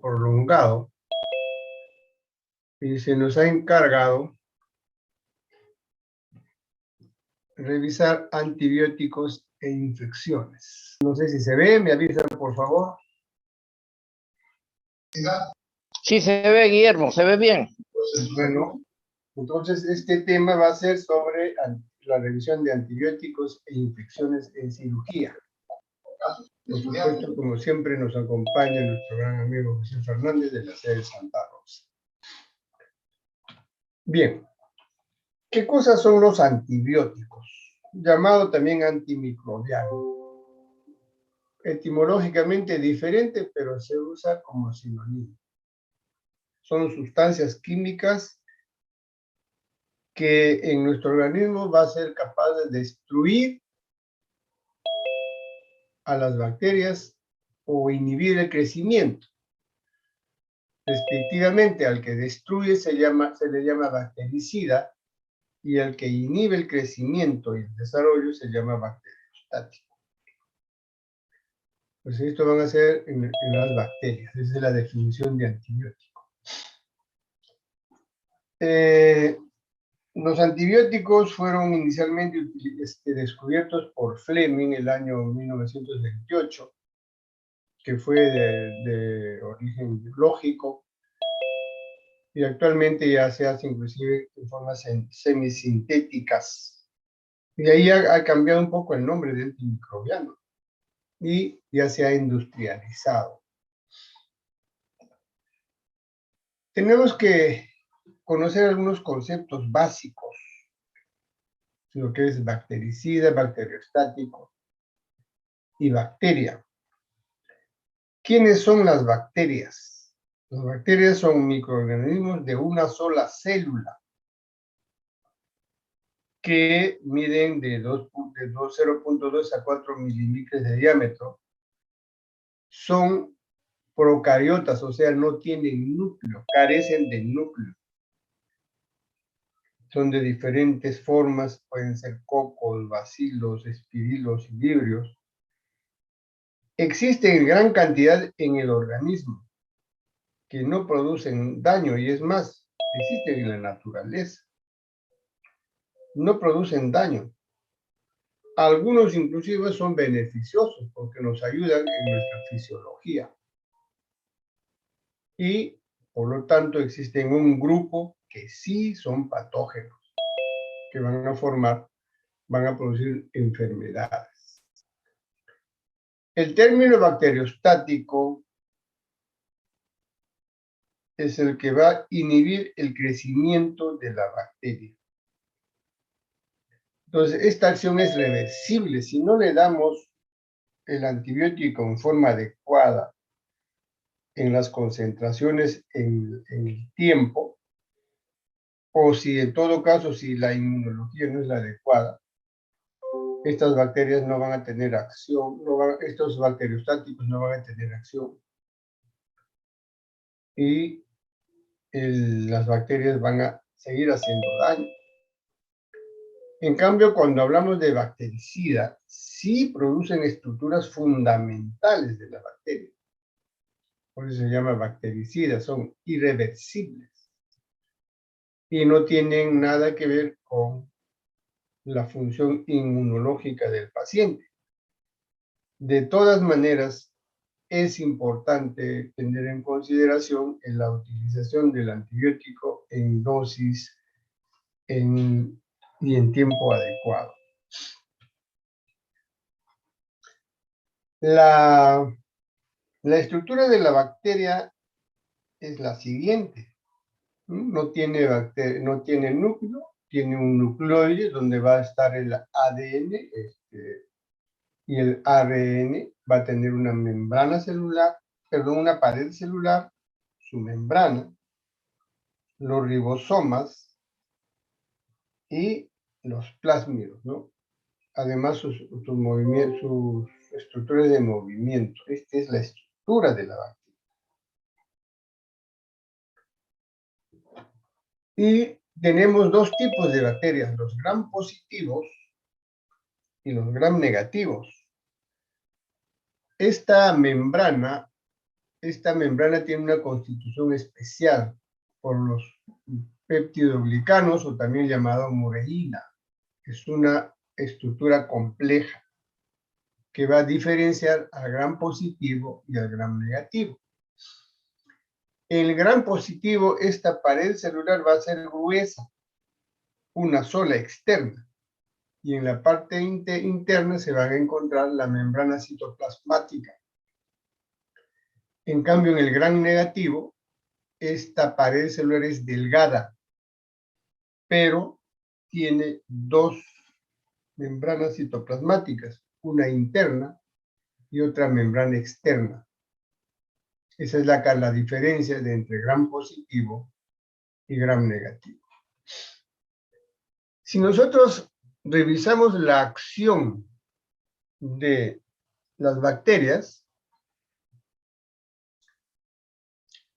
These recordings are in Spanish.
prolongado y se nos ha encargado revisar antibióticos e infecciones. No sé si se ve, me avisan por favor. Sí, se ve, Guillermo, se ve bien. Bueno, entonces este tema va a ser sobre la revisión de antibióticos e infecciones en cirugía. Por supuesto, como siempre, nos acompaña nuestro gran amigo José Fernández de la sede de Santa Rosa. Bien, ¿qué cosas son los antibióticos? Llamado también antimicrobiano. Etimológicamente diferente, pero se usa como sinónimo. Son sustancias químicas que en nuestro organismo va a ser capaz de destruir a las bacterias o inhibir el crecimiento. Respectivamente, al que destruye se le llama bactericida y al que inhibe el crecimiento y el desarrollo se llama bacteriostático. Pues esto van a ser en las bacterias. Esa es la definición de antibiótico. Los antibióticos fueron inicialmente descubiertos por Fleming en el año 1928, que fue de origen biológico, y actualmente ya se hace inclusive en formas semisintéticas. Y ahí ha cambiado un poco el nombre de antimicrobiano y ya se ha industrializado. Tenemos que conocer algunos conceptos básicos, lo que es bactericida, bacteriostático y bacteria. ¿Quiénes son las bacterias? Las bacterias son microorganismos de una sola célula que miden de 0.2 a 4 milímetros de diámetro. Son procariotas, o sea, no tienen núcleo, carecen de núcleo. Son de diferentes formas, pueden ser cocos, bacilos, espirilos y vibrios. Existen en gran cantidad en el organismo, que no producen daño, y es más, existen en la naturaleza. No producen daño. Algunos inclusive son beneficiosos porque nos ayudan en nuestra fisiología. Y, por lo tanto, existen un grupo que sí son patógenos, que van a producir enfermedades. El término bacteriostático es el que va a inhibir el crecimiento de la bacteria. Entonces, esta acción es reversible. Si no le damos el antibiótico en forma adecuada, en las concentraciones, en el tiempo, o si en todo caso, si la inmunología no es la adecuada, estas bacterias no van a tener acción, estos bacteriostáticos no van a tener acción. Y las bacterias van a seguir haciendo daño. En cambio, cuando hablamos de bactericida, sí producen estructuras fundamentales de la bacteria. Por eso se llama bactericida, son irreversibles. Y no tienen nada que ver con la función inmunológica del paciente. De todas maneras, es importante tener en consideración la utilización del antibiótico en dosis y en tiempo adecuado. La estructura de la bacteria es la siguiente. No tiene núcleo, tiene un nucleoide donde va a estar el ADN y el ARN. Va a tener una membrana celular, una pared celular, su membrana, los ribosomas y los plásmidos, ¿no? Además, sus estructuras de movimiento. Esta es la estructura de la bacteria. Y tenemos dos tipos de bacterias, los gram positivos y los gram negativos. Esta membrana esta membrana tiene una constitución especial por los peptidoglicanos, o también llamado mureína. Es una estructura compleja que va a diferenciar al gram positivo y al gram negativo. En el gram positivo, esta pared celular va a ser gruesa, una sola externa, y en la parte interna se van a encontrar la membrana citoplasmática. En cambio, en el gram negativo, esta pared celular es delgada, pero tiene dos membranas citoplasmáticas, una interna y otra membrana externa. Esa es la diferencia entre gram positivo y gram negativo. Si nosotros revisamos la acción de las bacterias,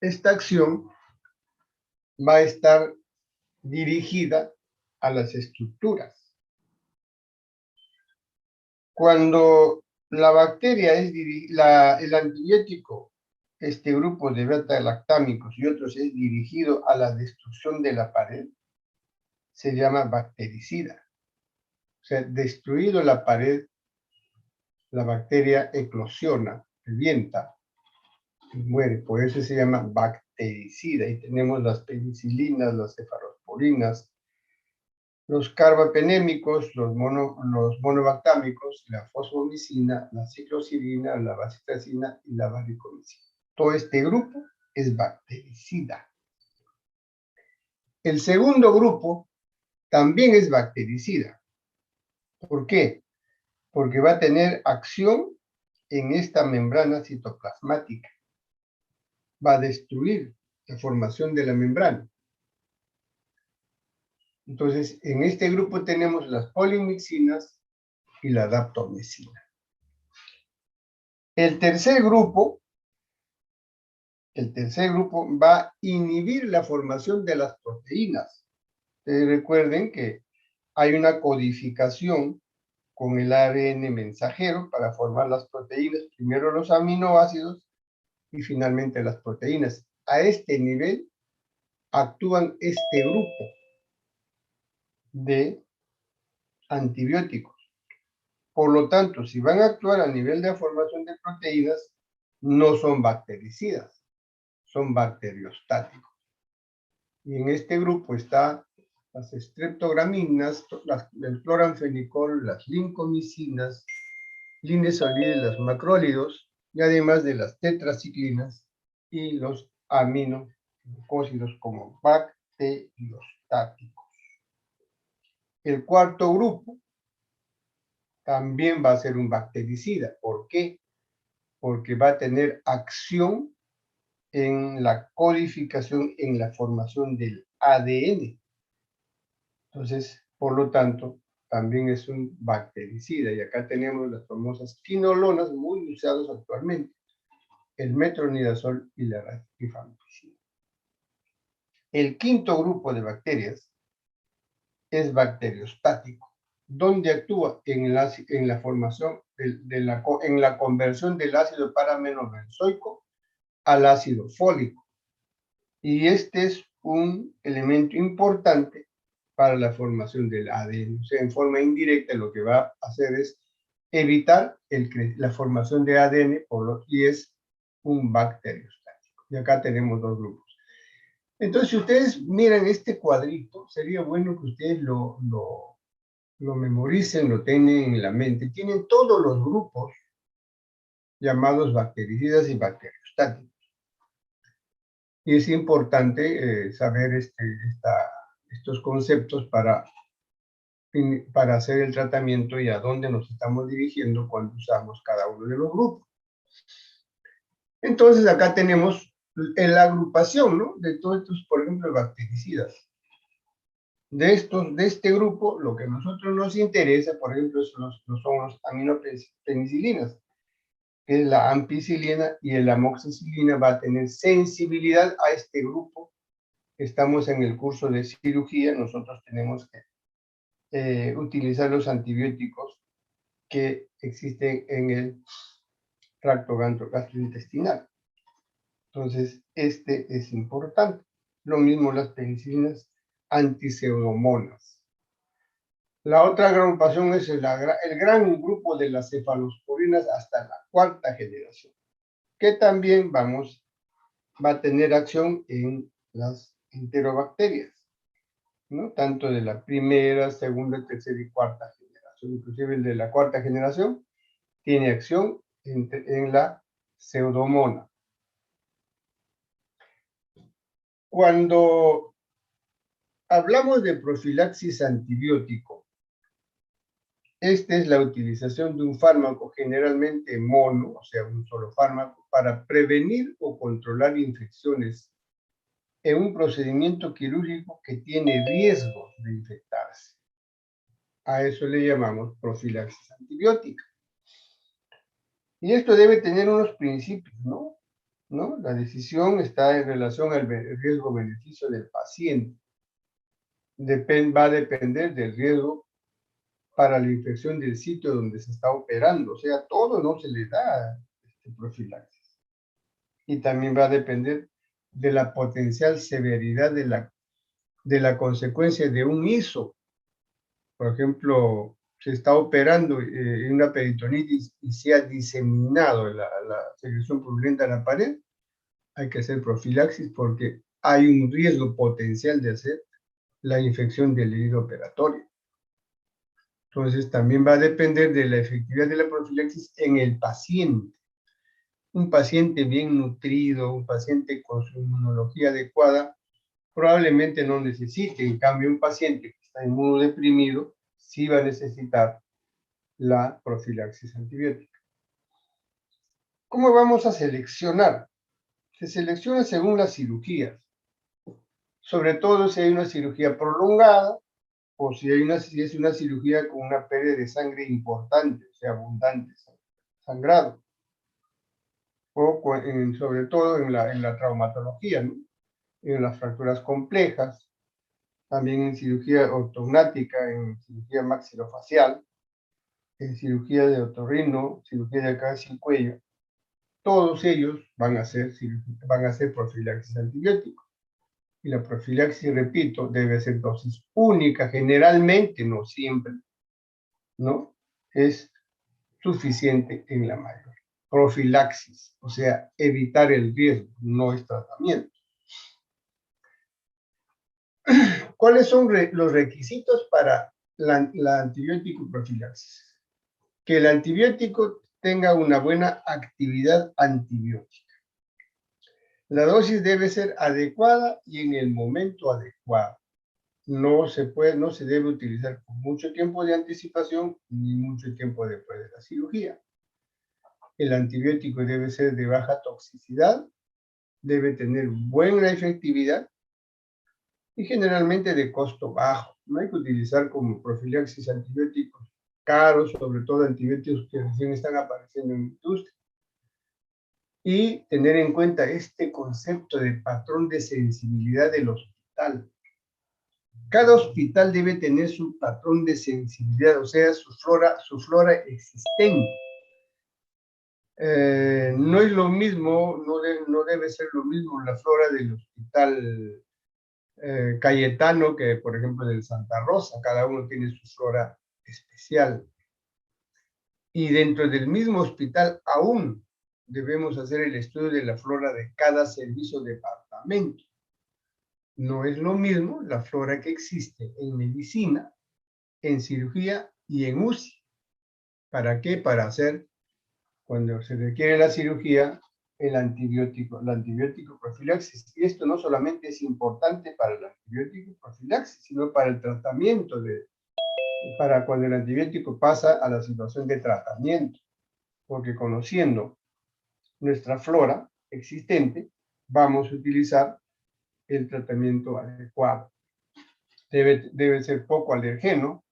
esta acción va a estar dirigida a las estructuras. Cuando la bacteria es el antibiótico, este grupo de beta-lactámicos y otros, es dirigido a la destrucción de la pared, se llama bactericida. O sea, destruido la pared, la bacteria eclosiona, revienta y muere. Por eso se llama bactericida. Y tenemos las penicilinas, las cefarosporinas, los carbapenémicos, los monobactámicos, la fosfomicina, la ciclosidina, la vancomicina y la varicomicina. Todo este grupo es bactericida. El segundo grupo también es bactericida. ¿Por qué? Porque va a tener acción en esta membrana citoplasmática. Va a destruir la formación de la membrana. Entonces, en este grupo tenemos las polimixinas y la daptomicina. El tercer grupo va a inhibir la formación de las proteínas. Recuerden que hay una codificación con el ARN mensajero para formar las proteínas, primero los aminoácidos y finalmente las proteínas. A este nivel actúan este grupo de antibióticos. Por lo tanto, si van a actuar a nivel de formación de proteínas, no son bactericidas, son bacteriostáticos. Y en este grupo está las streptograminas, el cloranfenicol, las lincomicinas, linesolides, los macrólidos, y además de las tetraciclinas y los aminoglucósidos como bacteriostáticos. El cuarto grupo también va a ser un bactericida. ¿Por qué? Porque va a tener acción en la codificación, en la formación del ADN. Entonces, por lo tanto, también es un bactericida. Y acá tenemos las famosas quinolonas muy usadas actualmente, el metronidazol y la rifampicina. El quinto grupo de bacterias es bacteriostático, donde actúa en la formación, en la conversión del ácido paramenobenzoico al ácido fólico. Y este es un elemento importante para la formación del ADN. O sea, en forma indirecta lo que va a hacer es evitar la formación de ADN y es un bacteriostático. Y acá tenemos dos grupos. Entonces, si ustedes miran este cuadrito, sería bueno que ustedes lo memoricen, lo tengan en la mente. Tienen todos los grupos llamados bactericidas y bacteriostáticos. Y es importante saber estos conceptos para hacer el tratamiento y a dónde nos estamos dirigiendo cuando usamos cada uno de los grupos. Entonces, acá tenemos la agrupación, ¿no?, de todos estos, por ejemplo, bactericidas. De este grupo, lo que a nosotros nos interesa, por ejemplo, son los aminopenicilinas, que es la ampicilina y el amoxicilina. Va a tener sensibilidad a este grupo. Estamos en el curso de cirugía, nosotros tenemos que utilizar los antibióticos que existen en el tracto gastrointestinal. Entonces, este es importante. Lo mismo las penicilinas antiseudomonas. La otra agrupación es el gran grupo de las cefalosporinas hasta la cuarta generación, que también va a tener acción en las enterobacterias, ¿no? Tanto de la primera, segunda, tercera y cuarta generación. Inclusive el de la cuarta generación tiene acción en la pseudomona. Cuando hablamos de profilaxis antibiótico, esta es la utilización de un fármaco generalmente mono, o sea, un solo fármaco, para prevenir o controlar infecciones en un procedimiento quirúrgico que tiene riesgo de infectarse. A eso le llamamos profilaxis antibiótica. Y esto debe tener unos principios, ¿no? La decisión está en relación al riesgo-beneficio del paciente. Va a depender del riesgo para la infección del sitio donde se está operando. O sea, todo no se le da profilaxis. Y también va a depender de la potencial severidad de la consecuencia de un ISO. Por ejemplo, se está operando en una peritonitis y se ha diseminado la secreción purulenta en la pared, hay que hacer profilaxis porque hay un riesgo potencial de hacer la infección del herido operatorio. Entonces, también va a depender de la efectividad de la profilaxis en el paciente. Un paciente bien nutrido, un paciente con su inmunología adecuada, probablemente no necesite. En cambio, un paciente que está inmunodeprimido sí va a necesitar la profilaxis antibiótica. ¿Cómo vamos a seleccionar? Se selecciona según las cirugías. Sobre todo si hay una cirugía prolongada o si es una cirugía con una pérdida de sangre importante, o sea, abundante sangrado. O sobre todo en la traumatología, ¿no? En las fracturas complejas, también en cirugía ortognática, en cirugía maxilofacial, en cirugía de otorrino, cirugía de cabeza y cuello. Todos ellos van a hacer profilaxis antibiótico. Y la profilaxis, repito, debe ser dosis única, generalmente, no siempre, ¿no? Es suficiente en la mayoría. Profilaxis, o sea, evitar el riesgo, no es tratamiento. ¿Cuáles son los requisitos para la antibiótico profilaxis? Que el antibiótico tenga una buena actividad antibiótica. La dosis debe ser adecuada y en el momento adecuado. No se debe utilizar con mucho tiempo de anticipación ni mucho tiempo después de la cirugía. El antibiótico debe ser de baja toxicidad, debe tener buena efectividad y generalmente de costo bajo. No hay que utilizar como profilaxis antibióticos caros, sobre todo antibióticos que recién están apareciendo en la industria. Y tener en cuenta este concepto de patrón de sensibilidad del hospital. Cada hospital debe tener su patrón de sensibilidad, o sea, su flora existente. No es lo mismo, no debe ser lo mismo la flora del hospital Cayetano que, por ejemplo, del Santa Rosa. Cada uno tiene su flora especial. Y dentro del mismo hospital aún debemos hacer el estudio de la flora de cada servicio departamento. No es lo mismo la flora que existe en medicina, en cirugía y en UCI. ¿Para qué? Para hacer, cuando se requiere la cirugía, la antibiótico profilaxis. Y esto no solamente es importante para el antibiótico profilaxis, sino para el tratamiento, para cuando el antibiótico pasa a la situación de tratamiento. Porque conociendo nuestra flora existente, vamos a utilizar el tratamiento adecuado. Debe ser poco alergeno,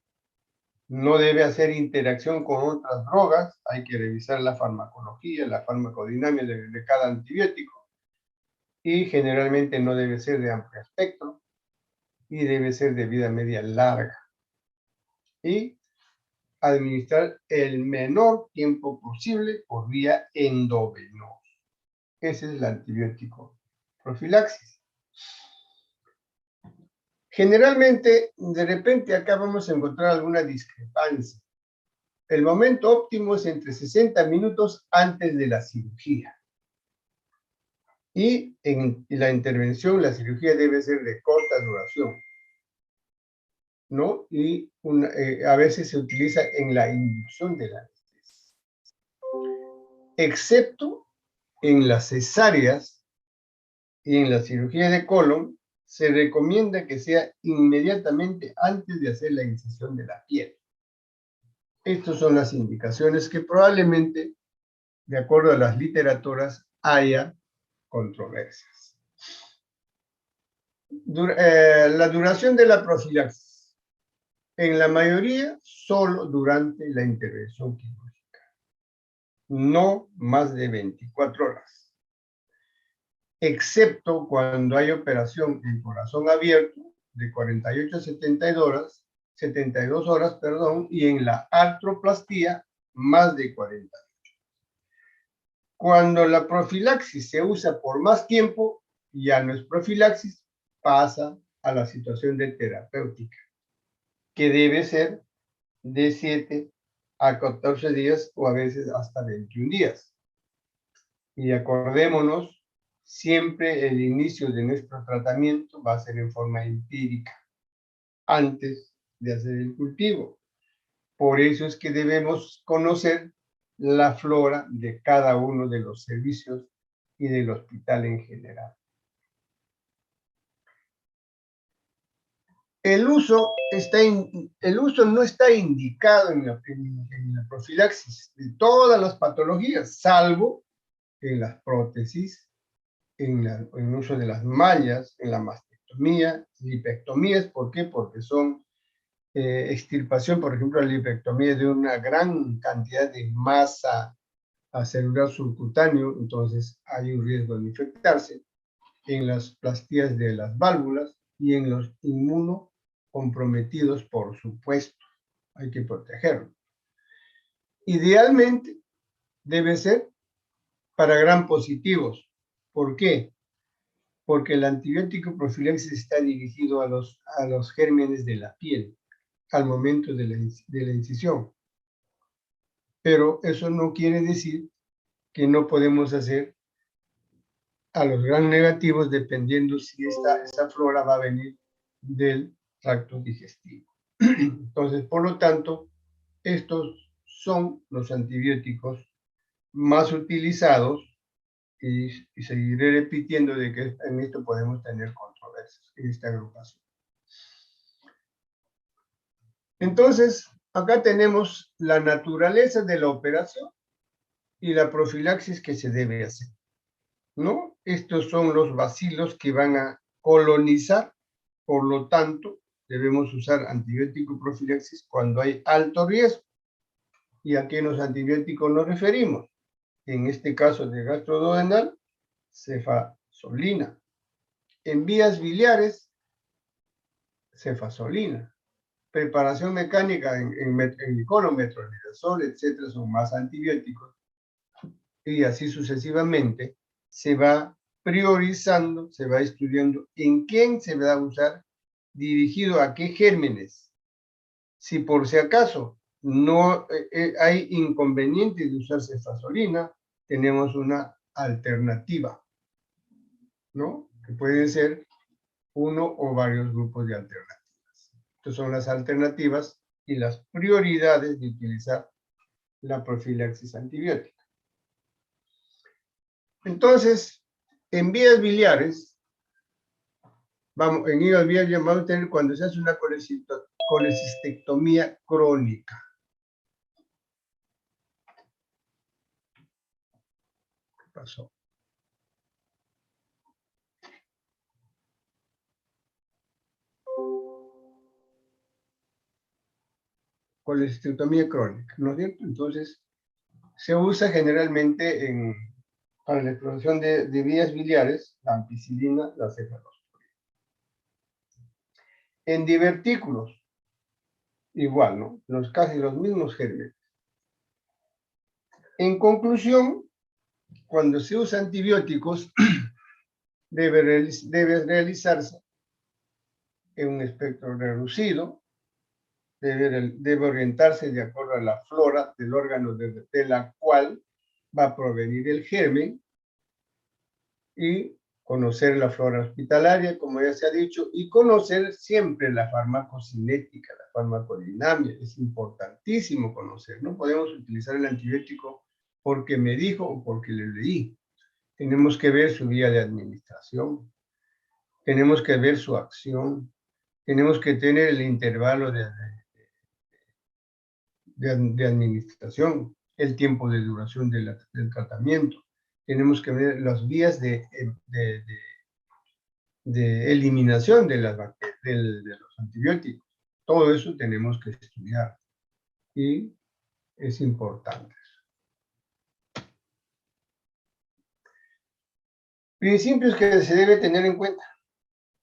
no debe hacer interacción con otras drogas, hay que revisar la farmacología, la farmacodinámica de cada antibiótico, y generalmente no debe ser de amplio espectro, y debe ser de vida media larga. Y administrar el menor tiempo posible por vía endovenosa. Ese es el antibiótico profilaxis. Generalmente, de repente acá vamos a encontrar alguna discrepancia. El momento óptimo es entre 60 minutos antes de la cirugía. Y en la intervención, la cirugía debe ser de corta duración, ¿no? Y a veces se utiliza en la inducción de la anestesia. Excepto en las cesáreas y en la cirugía de colon, se recomienda que sea inmediatamente antes de hacer la incisión de la piel. Estas son las indicaciones que probablemente, de acuerdo a las literaturas, haya controversias. La duración de la profilaxis. En la mayoría, solo durante la intervención quirúrgica. No más de 24 horas. Excepto cuando hay operación en corazón abierto de 48 a 72 horas, y en la artroplastía más de 40. Cuando la profilaxis se usa por más tiempo, ya no es profilaxis, pasa a la situación de terapéutica, que debe ser de 7 a 14 días o a veces hasta 21 días. Y acordémonos, siempre el inicio de nuestro tratamiento va a ser en forma empírica, antes de hacer el cultivo. Por eso es que debemos conocer la flora de cada uno de los servicios y del hospital en general. El uso no está indicado en la profilaxis de todas las patologías, salvo en las prótesis, en el uso de las mallas, en la mastectomía, lipectomías. ¿Por qué? Porque son extirpación, por ejemplo, la lipectomía de una gran cantidad de masa celular subcutáneo, entonces hay un riesgo de infectarse. En las plastías de las válvulas y en los inmunocomprometidos, por supuesto, hay que protegerlo. Idealmente debe ser para gram positivos. ¿Por qué? Porque el antibiótico profilaxis está dirigido a los gérmenes de la piel al momento de la incisión. Pero eso no quiere decir que no podemos hacer a los gram negativos dependiendo si esa flora va a venir del tracto digestivo. Entonces, por lo tanto, estos son los antibióticos más utilizados y seguiré repitiendo de que en esto podemos tener controversias en esta agrupación. Entonces, acá tenemos la naturaleza de la operación y la profilaxis que se debe hacer, ¿no? Estos son los bacilos que van a colonizar, por lo tanto, debemos usar antibiótico profilaxis cuando hay alto riesgo. ¿Y a qué los antibióticos nos referimos? En este caso de gastroduodenal, cefazolina. En vías biliares, cefazolina. Preparación mecánica en colon, metronidazol, etcétera, son más antibióticos. Y así sucesivamente se va priorizando, se va estudiando en quién se va a usar, dirigido a qué gérmenes. Si por si acaso no hay inconveniente de usar cefazolina, tenemos una alternativa, ¿no? Que pueden ser uno o varios grupos de alternativas. Estas son las alternativas y las prioridades de utilizar la profilaxis antibiótica. Entonces, en vías biliares, en vías biliares vamos a tener cuando se hace una colecistectomía crónica. ¿Qué pasó? Colecistectomía crónica, ¿no es cierto? Entonces, se usa generalmente para la exploración de vías biliares, la ampicilina, la cefalosporina. En divertículos, igual, ¿no? Casi los mismos gérmenes. En conclusión, cuando se usa antibióticos, debe realizarse en un espectro reducido, debe orientarse de acuerdo a la flora del órgano de la cual va a provenir el germen, y conocer la flora hospitalaria, como ya se ha dicho, y conocer siempre la farmacocinética, la farmacodinamia. Es importantísimo conocer. No podemos utilizar el antibiótico porque me dijo o porque le leí. Tenemos que ver su vía de administración, tenemos que ver su acción, tenemos que tener el intervalo de administración, el tiempo de duración del tratamiento. Tenemos que ver las vías de eliminación de los antibióticos. Todo eso tenemos que estudiar y es importante. Principios que se debe tener en cuenta.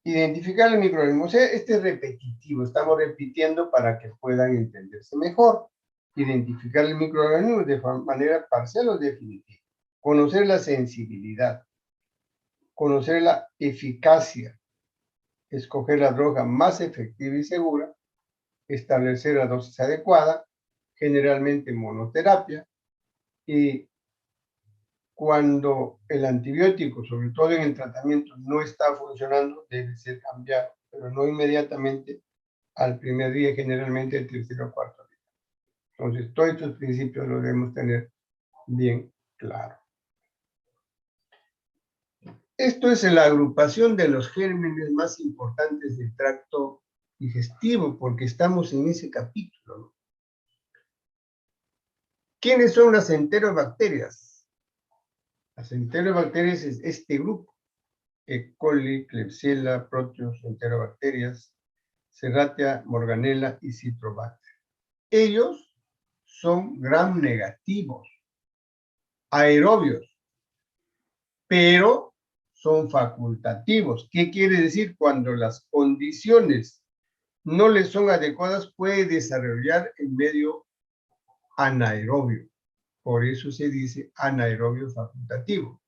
Identificar el microorganismo. O sea, este es repetitivo, estamos repitiendo para que puedan entenderse mejor. Identificar el microorganismo de manera parcial o definitiva. Conocer la sensibilidad. Conocer la eficacia. Escoger la droga más efectiva y segura. Establecer la dosis adecuada, generalmente monoterapia, y cuando el antibiótico, sobre todo en el tratamiento, no está funcionando, debe ser cambiado, pero no inmediatamente al primer día, generalmente el tercero o cuarto día. Entonces, todos estos principios los debemos tener bien claro. Esto es la agrupación de los gérmenes más importantes del tracto digestivo, porque estamos en ese capítulo, ¿no? ¿Quiénes son las enterobacterias? Las enterobacterias es este grupo: E. coli, Klebsiella, Proteus, enterobacterias, Serratia, Morganella y Citrobacter. Ellos son gram negativos, aerobios, pero son facultativos. ¿Qué quiere decir? Cuando las condiciones no les son adecuadas, puede desarrollar en medio anaerobio. Por eso se dice anaerobio facultativo.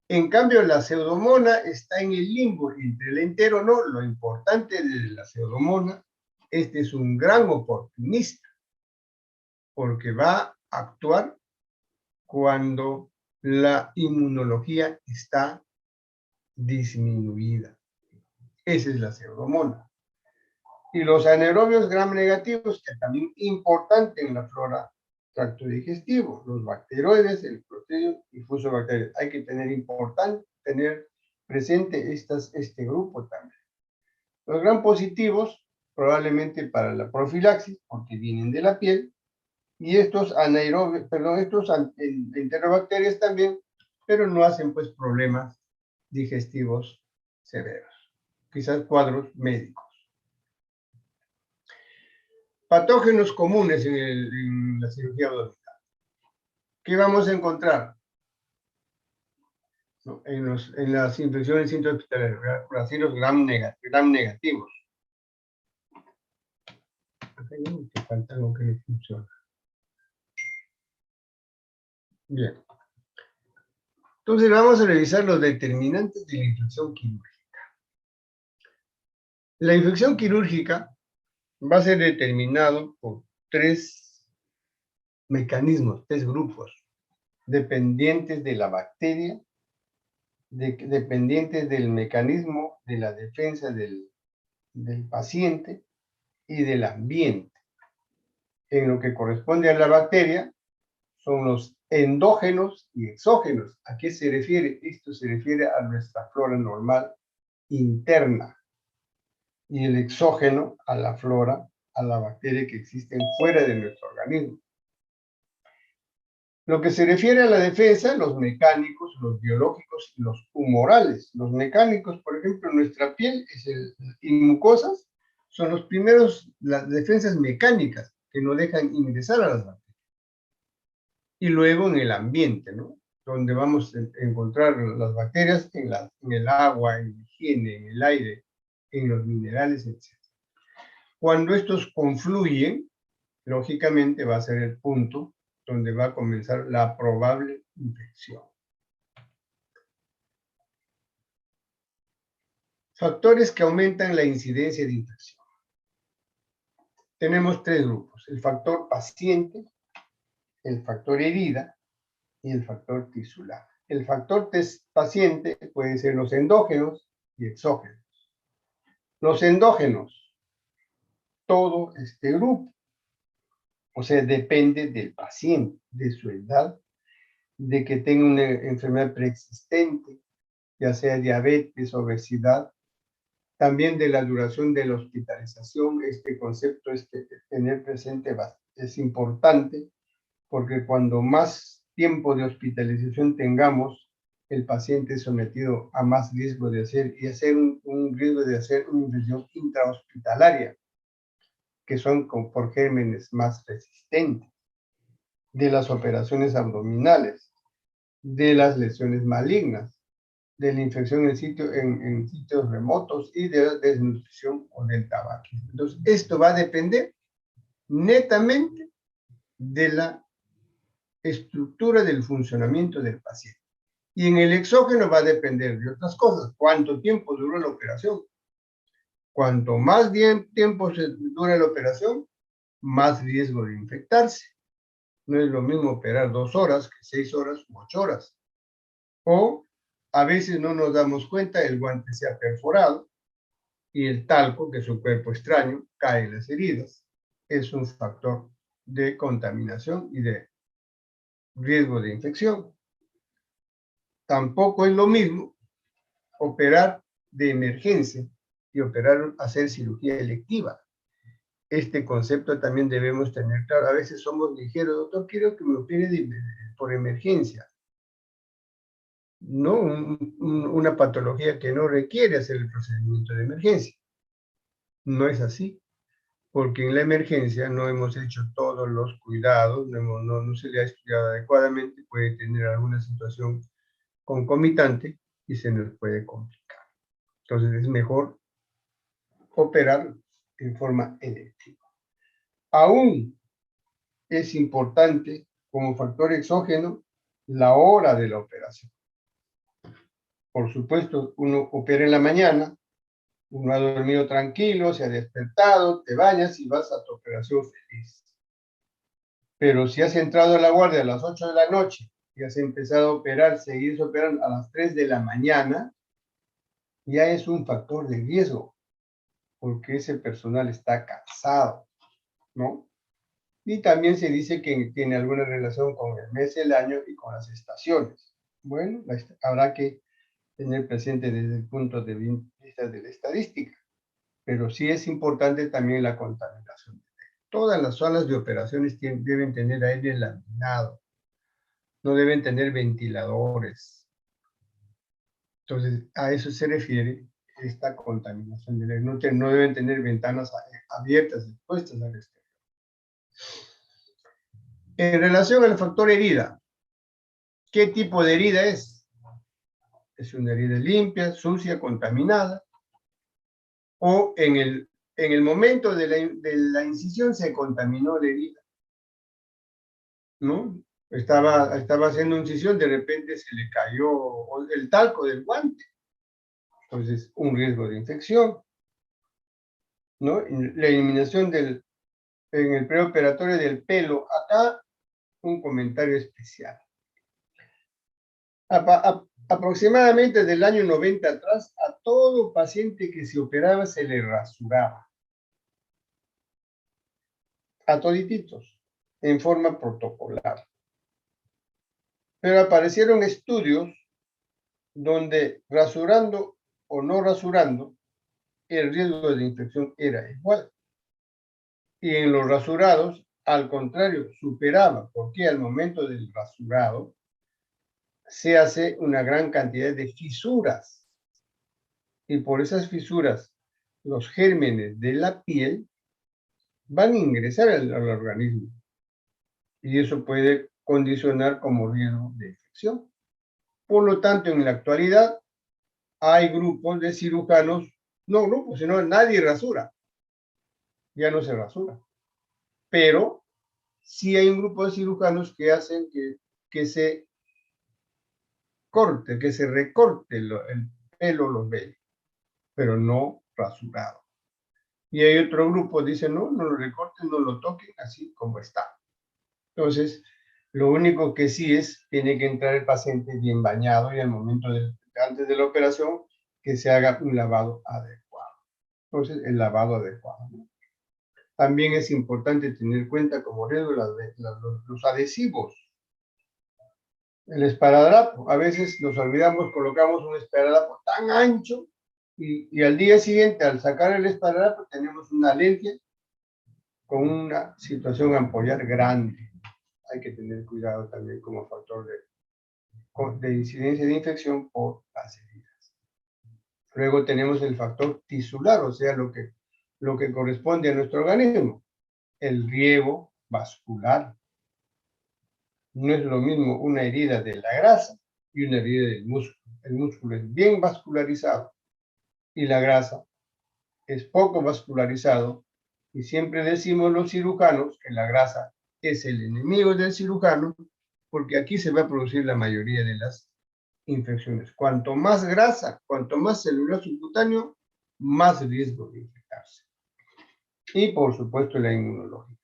En cambio, la pseudomona está en el limbo entre el entero, no. Lo importante de la pseudomona, este es un gran oportunista, porque va a actuar cuando la inmunología está disminuida. Esa es la pseudomona. Y los anaerobios gram negativos, que también es importante en la flora tracto digestivo, los bacteroides, el proteio y fusobacterias. Hay que tener presente este grupo también. Los gram positivos, probablemente para la profilaxis, porque vienen de la piel, y estos anaerobios, estos enterobacterias también, pero no hacen pues problemas digestivos severos, quizás cuadros médicos. Patógenos comunes en la cirugía abdominal. ¿Qué vamos a encontrar? ¿No? En las infecciones intrahospitalarias, bacilos gram negativos. Te falta algo que no funciona. Bien. Entonces vamos a revisar los determinantes de la infección quirúrgica. La infección quirúrgica va a ser determinado por tres mecanismos, tres grupos, dependientes de la bacteria, dependientes del mecanismo de la defensa del paciente y del ambiente. En lo que corresponde a la bacteria, son los endógenos y exógenos. ¿A qué se refiere? Esto se refiere a nuestra flora normal interna, y el exógeno a la flora, a la bacteria que existen fuera de nuestro organismo. Lo que se refiere a la defensa, los mecánicos, los biológicos y los humorales. Los mecánicos, por ejemplo, nuestra piel y mucosas son los primeros, las defensas mecánicas que no dejan ingresar a las bacterias. Y luego en el ambiente, ¿no? Donde vamos a encontrar las bacterias en el agua, en la higiene, en el aire, en los minerales, etc. Cuando estos confluyen, lógicamente va a ser el punto donde va a comenzar la probable infección. Factores que aumentan la incidencia de infección. Tenemos tres grupos: el factor paciente, el factor herida y el factor tisular. El factor paciente puede ser los endógenos y exógenos. Los endógenos, todo este grupo, o sea, depende del paciente, de su edad, de que tenga una enfermedad preexistente, ya sea diabetes, obesidad, también de la duración de la hospitalización. Este concepto tener presente es importante, porque cuando más tiempo de hospitalización tengamos, el paciente es sometido a más riesgo de hacer un riesgo de hacer una infección intrahospitalaria, que son por gérmenes más resistentes, de las operaciones abdominales, de las lesiones malignas, de la infección en sitios remotos y de la desnutrición o del tabaquismo. Entonces, esto va a depender netamente de la estructura del funcionamiento del paciente. Y en el exógeno va a depender de otras cosas. ¿Cuánto tiempo duró la operación? Cuanto más tiempo dura la operación, más riesgo de infectarse. No es lo mismo operar 2 horas que 6 horas u 8 horas. O a veces no nos damos cuenta, el guante se ha perforado y el talco, que es un cuerpo extraño, cae en las heridas. Es un factor de contaminación y de riesgo de infección. Tampoco es lo mismo operar de emergencia y hacer cirugía electiva. Este concepto también debemos tener claro. A veces somos ligeros: doctor, quiero que me opere por emergencia. No, una patología que no requiere hacer el procedimiento de emergencia. No es así, porque en la emergencia no hemos hecho todos los cuidados, no se le ha estudiado adecuadamente, puede tener alguna situación concomitante y se nos puede complicar. Entonces es mejor operar en forma electiva. Aún es importante, como factor exógeno, la hora de la operación. Por supuesto, uno opera en la mañana, uno ha dormido tranquilo, se ha despertado, te bañas y vas a tu operación feliz. Pero si has entrado a la guardia a las 8 de la noche y has empezado a operar, seguís operando a las 3 de la mañana, ya es un factor de riesgo, porque ese personal está cansado, ¿no? Y también se dice que tiene alguna relación con el mes del año y con las estaciones. Bueno, habrá que tener presente desde el punto de vista de la estadística, pero sí es importante también la contaminación. Todas las salas de operaciones deben tener aire laminado, no deben tener ventiladores. Entonces, a eso se refiere esta contaminación del aire. No deben tener ventanas abiertas, expuestas al exterior. En relación al factor herida, ¿qué tipo de herida es? ¿Es una herida limpia, sucia, contaminada? ¿O en el momento de la incisión se contaminó la herida? ¿No? Estaba haciendo incisión, de repente se le cayó el talco del guante. Entonces, un riesgo de infección, ¿no? La eliminación en el preoperatorio del pelo. Acá, un comentario especial. Aproximadamente del año 90 atrás, a todo paciente que se operaba se le rasuraba. A todititos, en forma protocolar. Pero aparecieron estudios donde rasurando o no rasurando, el riesgo de infección era igual. Y en los rasurados, al contrario, superaba, porque al momento del rasurado se hace una gran cantidad de fisuras. Y por esas fisuras, los gérmenes de la piel van a ingresar al organismo. Y eso puede condicionar como riesgo de infección. Por lo tanto, en la actualidad, hay grupos de cirujanos, no grupos, sino nadie rasura. Ya no se rasura. Pero sí hay un grupo de cirujanos que hacen que se corte, que se recorte el pelo, los vellos, pero no rasurado. Y hay otro grupo que dice, no, no lo recorten, no lo toquen, así como está. Entonces, lo único que sí tiene que entrar el paciente bien bañado y al momento antes de la operación, que se haga un lavado adecuado. Entonces, el lavado adecuado, ¿no? También es importante tener en cuenta como riesgo los adhesivos. El esparadrapo, a veces nos olvidamos, colocamos un esparadrapo tan ancho y al día siguiente, al sacar el esparadrapo, tenemos una lente con una situación ampollar grande. Hay que tener cuidado también como factor de incidencia de infección por las heridas. Luego tenemos el factor tisular, o sea, lo que corresponde a nuestro organismo, el riego vascular. No es lo mismo una herida de la grasa y una herida del músculo. El músculo es bien vascularizado y la grasa es poco vascularizado, y siempre decimos los cirujanos que la grasa es el enemigo del cirujano, porque aquí se va a producir la mayoría de las infecciones. Cuanto más grasa, cuanto más celular subcutáneo, más riesgo de infectarse. Y por supuesto la inmunológica.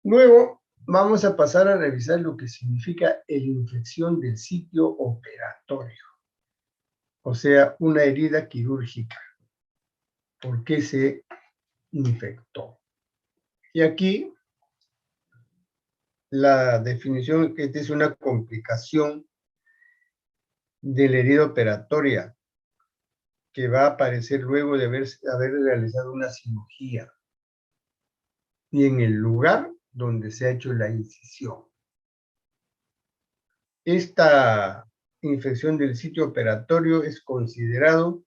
Luego vamos a pasar a revisar lo que significa la infección del sitio operatorio, o sea, una herida quirúrgica. ¿Por qué se infectó? Y aquí la definición que es una complicación de la herida operatoria que va a aparecer luego de haber realizado una cirugía y en el lugar donde se ha hecho la incisión. Esta infección del sitio operatorio es considerado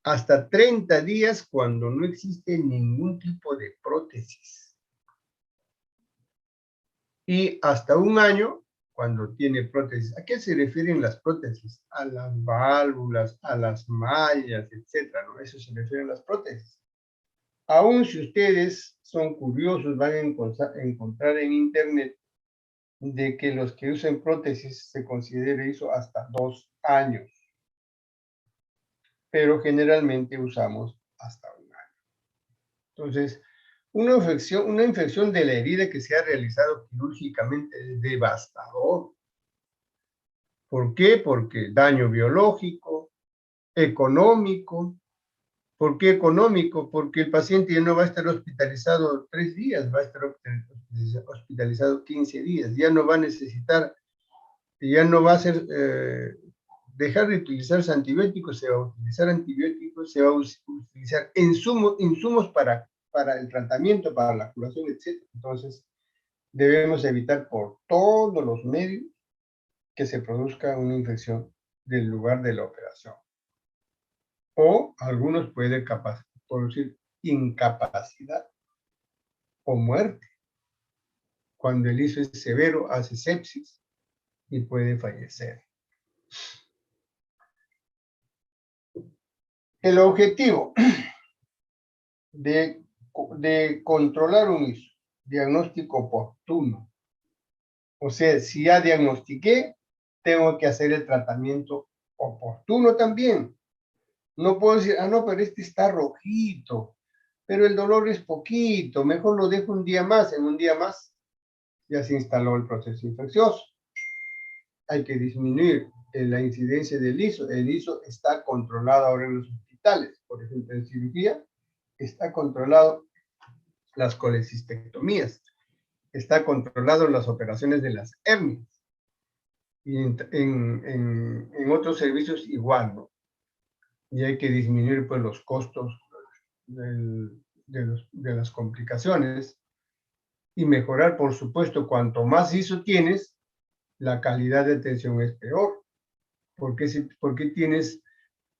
hasta 30 días cuando no existe ningún tipo de prótesis. Y hasta un año cuando tiene prótesis. ¿A qué se refieren las prótesis? A las válvulas, a las mallas, etcétera, ¿no? Eso se refieren a las prótesis. Aún si ustedes son curiosos, van a encontrar en internet de que los que usen prótesis se considera eso hasta 2 años. Pero generalmente usamos hasta un año. Entonces, una infección de la herida que se ha realizado quirúrgicamente es devastador. ¿Por qué? Porque daño biológico, económico. ¿Por qué económico? Porque el paciente ya no va a estar hospitalizado 3 días, va a estar hospitalizado 15 días. Ya no va a necesitar, ya no va a ser, dejar de utilizarse antibióticos, se va a utilizar antibióticos, se va a utilizar insumos para el tratamiento, para la curación, etc. Entonces, debemos evitar por todos los medios que se produzca una infección del lugar de la operación. O algunos pueden producir incapacidad o muerte. Cuando el liso es severo, hace sepsis y puede fallecer. El objetivo de controlar un ISO, diagnóstico oportuno. O sea, si ya diagnostiqué, tengo que hacer el tratamiento oportuno también. No puedo decir, no, pero este está rojito, pero el dolor es poquito, mejor lo dejo un día más. En un día más ya se instaló el proceso infeccioso. Hay que disminuir la incidencia del ISO. El ISO está controlado ahora en los hospitales. Por ejemplo, en cirugía está controlado las colecistectomías, está controlado las operaciones de las hernias. Y en otros servicios igual, ¿no? Y hay que disminuir pues los costos de las complicaciones y mejorar, por supuesto, cuanto más ISO tienes, la calidad de atención es peor. Porque tienes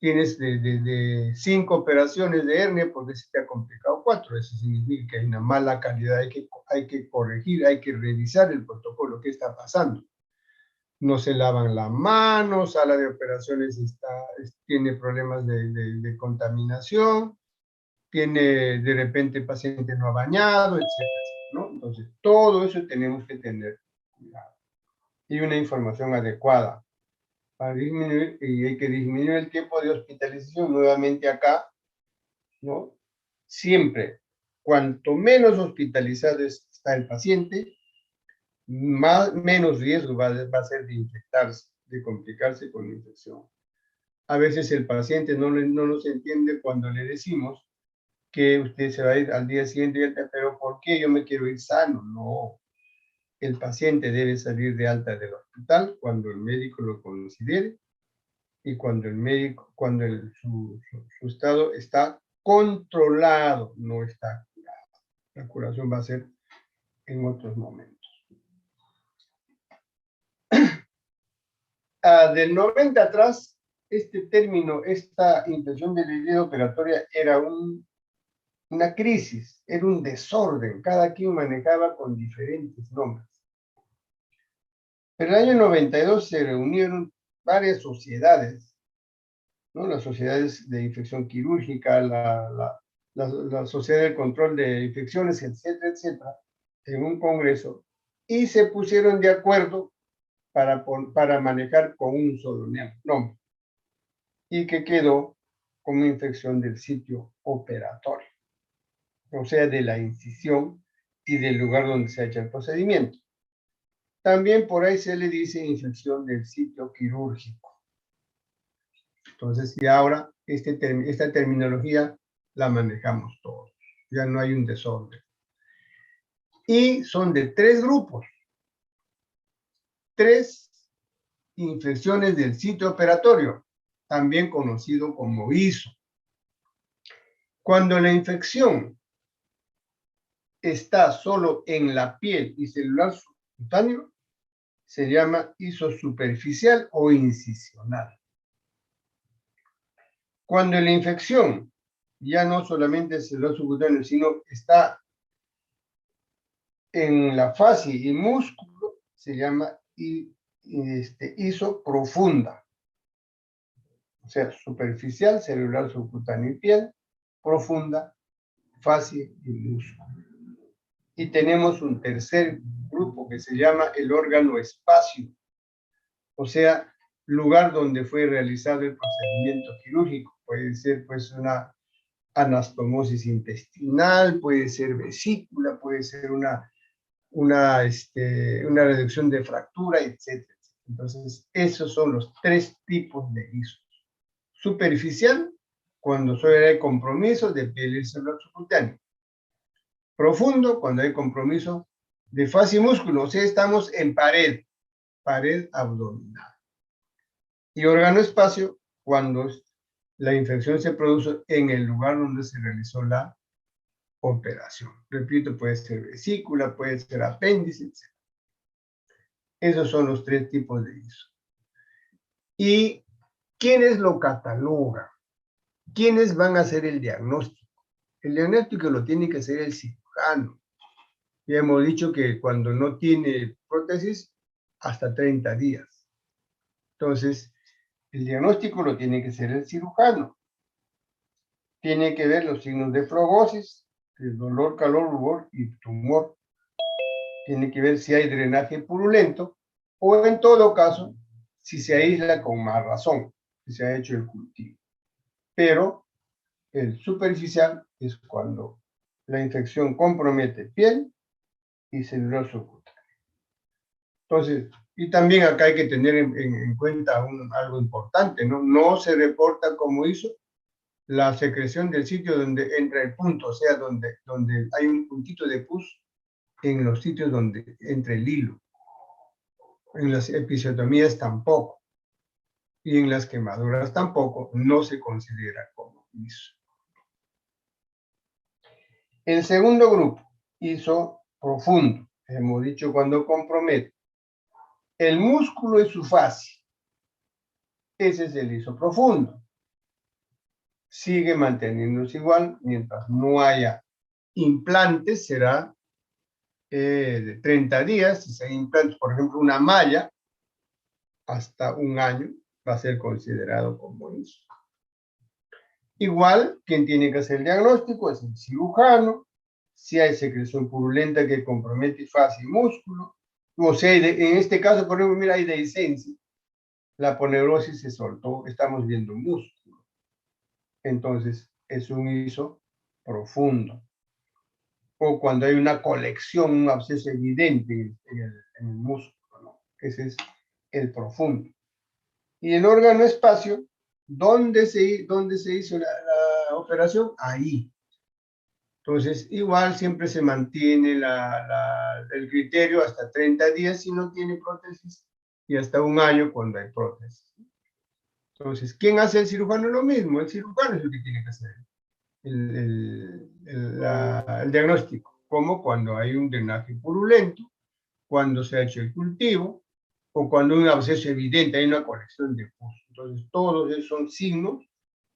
de 5 operaciones de hernia, porque se te ha complicado 4. Eso significa que hay una mala calidad, hay que corregir, hay que revisar el protocolo, qué está pasando. No se lavan las manos, sala de operaciones tiene problemas de contaminación, de repente el paciente no ha bañado, etc., ¿no? Entonces, todo eso tenemos que tener cuidado. y una información adecuada para disminuir, y hay que disminuir el tiempo de hospitalización. Nuevamente acá, ¿no? Siempre, cuanto menos hospitalizado está el paciente, menos riesgo va a ser de infectarse, de complicarse con la infección. A veces el paciente no nos entiende cuando le decimos que usted se va a ir al día siguiente, pero ¿por qué yo me quiero ir sano? No, el paciente debe salir de alta del hospital cuando el médico lo considere y cuando el médico, cuando su estado está controlado, no está curado. La curación va a ser en otros momentos. Del 90 atrás, este término, esta infección de la herida operatoria era una crisis, era un desorden, cada quien manejaba con diferentes nombres. Pero en el año 92 se reunieron varias sociedades, ¿no? Las sociedades de infección quirúrgica, la Sociedad del Control de Infecciones, etcétera, etcétera, en un congreso, y se pusieron de acuerdo para manejar con un solo nombre, y que quedó como infección del sitio operatorio, o sea, de la incisión y del lugar donde se ha hecho el procedimiento. También por ahí se le dice infección del sitio quirúrgico. Entonces, y ahora esta terminología la manejamos todos. Ya no hay un desorden. Y son de 3 grupos. 3 infecciones del sitio operatorio, también conocido como ISO. Cuando la infección está solo en la piel y celular subcutáneo, se llama ISO superficial o incisional. Cuando la infección ya no solamente es celular subcutáneo, sino está en la fascia y músculo, se llama ISO profunda. O sea, superficial, celular subcutáneo y piel, profunda, fascia y músculo. Y tenemos un tercer grupo que se llama el órgano espacio, o sea, lugar donde fue realizado el procedimiento quirúrgico. Puede ser pues una anastomosis intestinal, puede ser vesícula, puede ser una reducción de fractura, etc. Entonces, esos son los 3 tipos de ISO. Superficial, cuando solo hay compromiso de piel y celular subcutáneo. Profundo, cuando hay compromiso de fascia y músculo, o sea, estamos en pared abdominal. Y órgano espacio, cuando la infección se produce en el lugar donde se realizó la operación. Repito, puede ser vesícula, puede ser apéndice, etc. Esos son los 3 tipos de ISO. ¿Y quiénes lo catalogan? ¿Quiénes van a hacer el diagnóstico? El diagnóstico lo tiene que hacer el cirujano. Ya hemos dicho que cuando no tiene prótesis, hasta 30 días. Entonces, el diagnóstico lo tiene que hacer el cirujano. Tiene que ver los signos de flogosis, el dolor, calor, rubor y tumor. Tiene que ver si hay drenaje purulento o en todo caso, si se aísla con más razón, si se ha hecho el cultivo. Pero el superficial es cuando la infección compromete piel y celular subcutáneo. Entonces, y también acá hay que tener en cuenta algo importante, ¿no? No se reporta como hizo la secreción del sitio donde entra el punto, o sea, donde hay un puntito de pus en los sitios donde entra el hilo. En las episiotomías tampoco. Y en las quemaduras tampoco, no se considera como ISO. El segundo grupo, ISO profundo, hemos dicho cuando compromete el músculo y su fascia. Ese es el ISO profundo. Sigue manteniéndose igual, mientras no haya implantes, será de 30 días. Si hay implantes, por ejemplo, una malla, hasta 1 año, va a ser considerado como ISO. Igual, quien tiene que hacer el diagnóstico es el cirujano. Si hay secreción purulenta que compromete fascia y músculo, O sea, en este caso, por ejemplo, mira, hay dehiscencia. La aponeurosis se soltó, estamos viendo músculo. Entonces, es un ISO profundo. O cuando hay una colección, un absceso evidente en el músculo, ¿no? Ese es el profundo. Y el órgano espacio, ¿dónde se hizo la operación? Ahí. Entonces, igual siempre se mantiene el criterio hasta 30 días si no tiene prótesis y hasta un año cuando hay prótesis. Entonces, ¿quién hace el cirujano? Lo mismo, el cirujano es el que tiene que hacer el diagnóstico, como cuando hay un drenaje purulento, cuando se ha hecho el cultivo, o cuando hay un absceso evidente, hay una colección de pus. Entonces, todos esos son signos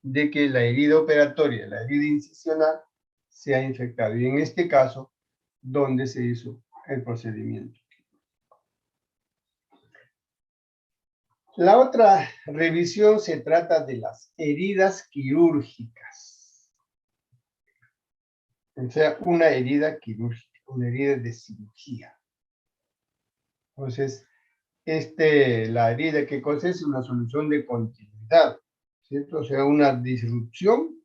de que la herida operatoria, la herida incisional, se ha infectado. Y en este caso, ¿dónde se hizo el procedimiento? La otra revisión se trata de las heridas quirúrgicas. O sea, una herida quirúrgica, una herida de cirugía. Entonces, la herida que consiste en una solución de continuidad, ¿cierto? O sea, una disrupción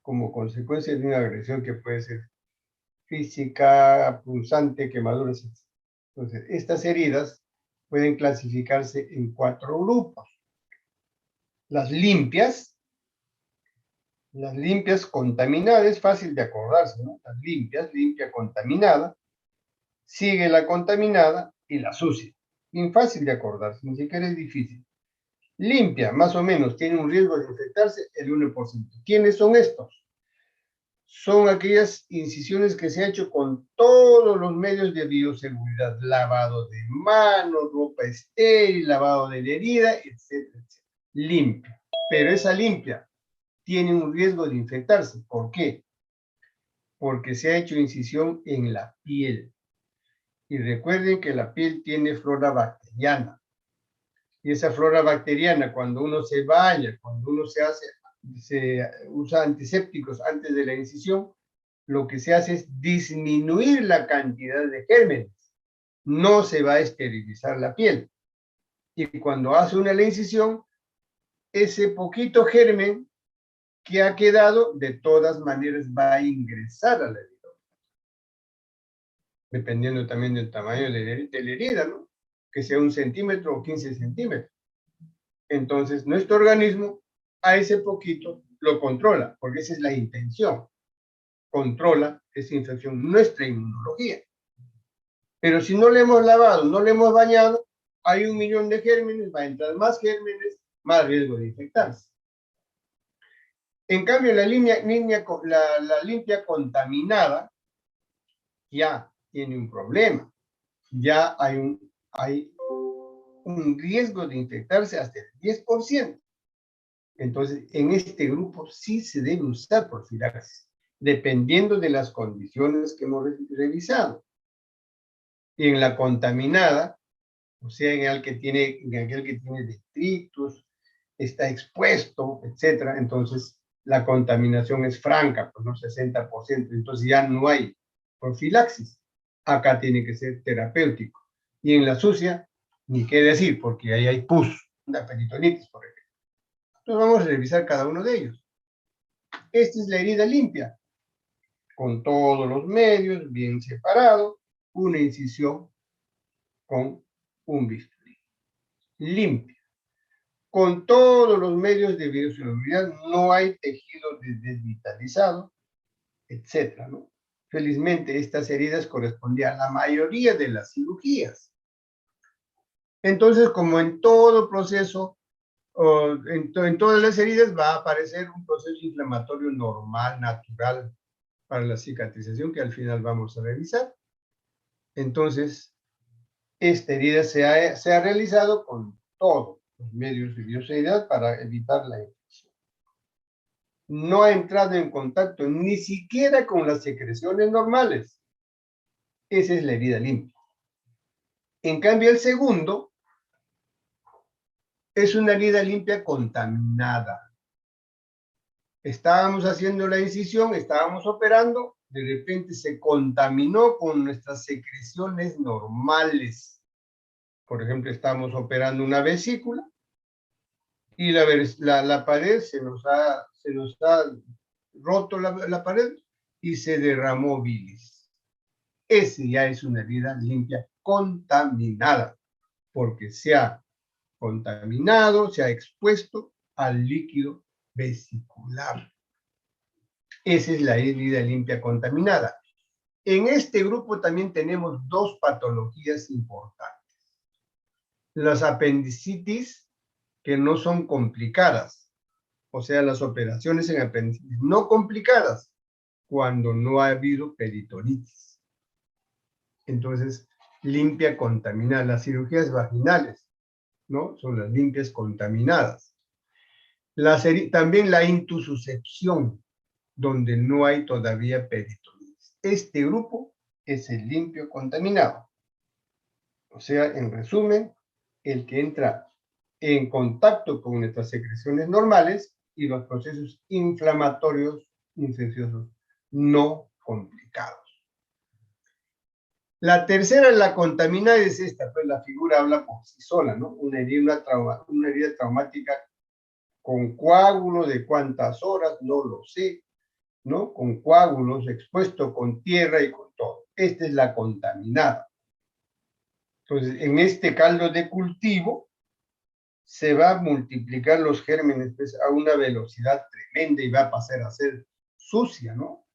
como consecuencia de una agresión que puede ser física, punzante, quemaduras, etc. Entonces, estas heridas pueden clasificarse en 4 grupos. Las limpias contaminadas, es fácil de acordarse, ¿no? Las limpias, limpia, contaminada, sigue la contaminada y la sucia. Bien fácil de acordarse, ni siquiera es difícil. Limpia, más o menos, tiene un riesgo de infectarse el 1%. ¿Quiénes son estos? Son aquellas incisiones que se ha hecho con todos los medios de bioseguridad, lavado de manos, ropa estéril, lavado de la herida, etcétera, etcétera. Limpia. Pero esa limpia tiene un riesgo de infectarse. ¿Por qué? Porque se ha hecho incisión en la piel. Y recuerden que la piel tiene flora bacteriana. Y esa flora bacteriana, cuando uno se baña, cuando uno se usa antisépticos antes de la incisión, lo que se hace es disminuir la cantidad de gérmenes. No se va a esterilizar la piel. Y cuando hace una la incisión, ese poquito germen que ha quedado, de todas maneras va a ingresar a la herida. Dependiendo también del tamaño de la herida, ¿no? Que sea 1 centímetro o 15 centímetros. Entonces, nuestro organismo a ese poquito lo controla, porque esa es la intención. Controla esa infección, nuestra inmunología. Pero si no le hemos lavado, no le hemos bañado, hay 1 millón de gérmenes, va a entrar más gérmenes, más riesgo de infectarse. En cambio, la limpia contaminada ya tiene un problema. Ya hay un riesgo de infectarse hasta el 10%. Entonces, en este grupo sí se debe usar profilaxis, dependiendo de las condiciones que hemos revisado. Y en la contaminada, o sea, en aquel que tiene detritus, está expuesto, etcétera, entonces la contaminación es franca, pues no 60%, entonces ya no hay profilaxis. Acá tiene que ser terapéutico. Y en la sucia, ni qué decir, porque ahí hay pus, una peritonitis, por ejemplo. Entonces vamos a revisar cada uno de ellos. Esta es la herida limpia, con todos los medios, bien separado, una incisión con un bisturí. Limpia. Con todos los medios de bioseguridad, no hay tejido desvitalizado, etcétera, ¿no? Felizmente, estas heridas correspondían a la mayoría de las cirugías. Entonces, como en todo proceso, en todas las heridas va a aparecer un proceso inflamatorio normal, natural, para la cicatrización, que al final vamos a revisar. Entonces, esta herida se ha realizado con todos los medios de bioseguridad para evitar la infección. No ha entrado en contacto ni siquiera con las secreciones normales. Esa es la herida limpia. En cambio, el segundo es una herida limpia contaminada. Estábamos haciendo la incisión, estábamos operando, de repente se contaminó con nuestras secreciones normales. Por ejemplo, estamos operando una vesícula y la pared se nos ha roto la pared y se derramó bilis. Ese ya es una herida limpia contaminada, porque se ha contaminado, se ha expuesto al líquido vesicular. Esa es la herida limpia contaminada. En este grupo también tenemos dos patologías importantes. Las apendicitis, que no son complicadas, o sea, las operaciones en apendicitis no complicadas, cuando no ha habido peritonitis. Entonces, limpia contaminada. Las cirugías vaginales, ¿no? Son las limpias contaminadas. También la intususcepción, donde no hay todavía peritonitis. Este grupo es el limpio contaminado. O sea, en resumen, el que entra en contacto con nuestras secreciones normales y los procesos inflamatorios infecciosos no complicados. La tercera, la contaminada, es esta, pues la figura habla por sí sola, ¿no? Una herida traumática con coágulo de cuántas horas, no lo sé, ¿no? Con coágulos, expuesto con tierra y con todo. Esta es la contaminada. Entonces, en este caldo de cultivo se va a multiplicar los gérmenes pues, a una velocidad tremenda y va a pasar a ser sucia, ¿no?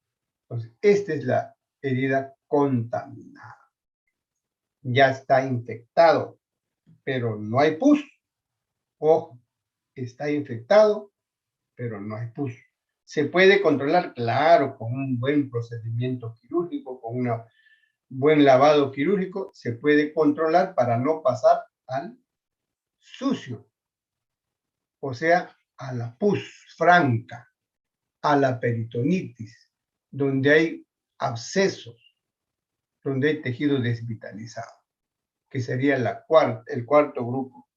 Entonces, esta es la herida contaminada. Ya está infectado, pero no hay pus. Ojo, está infectado, pero no hay pus. ¿Se puede controlar? Claro, con un buen procedimiento quirúrgico, con un buen lavado quirúrgico, se puede controlar para no pasar al sucio, o sea, a la pus franca, a la peritonitis, donde hay abscesos, donde hay tejido desvitalizado, que sería el cuarto grupo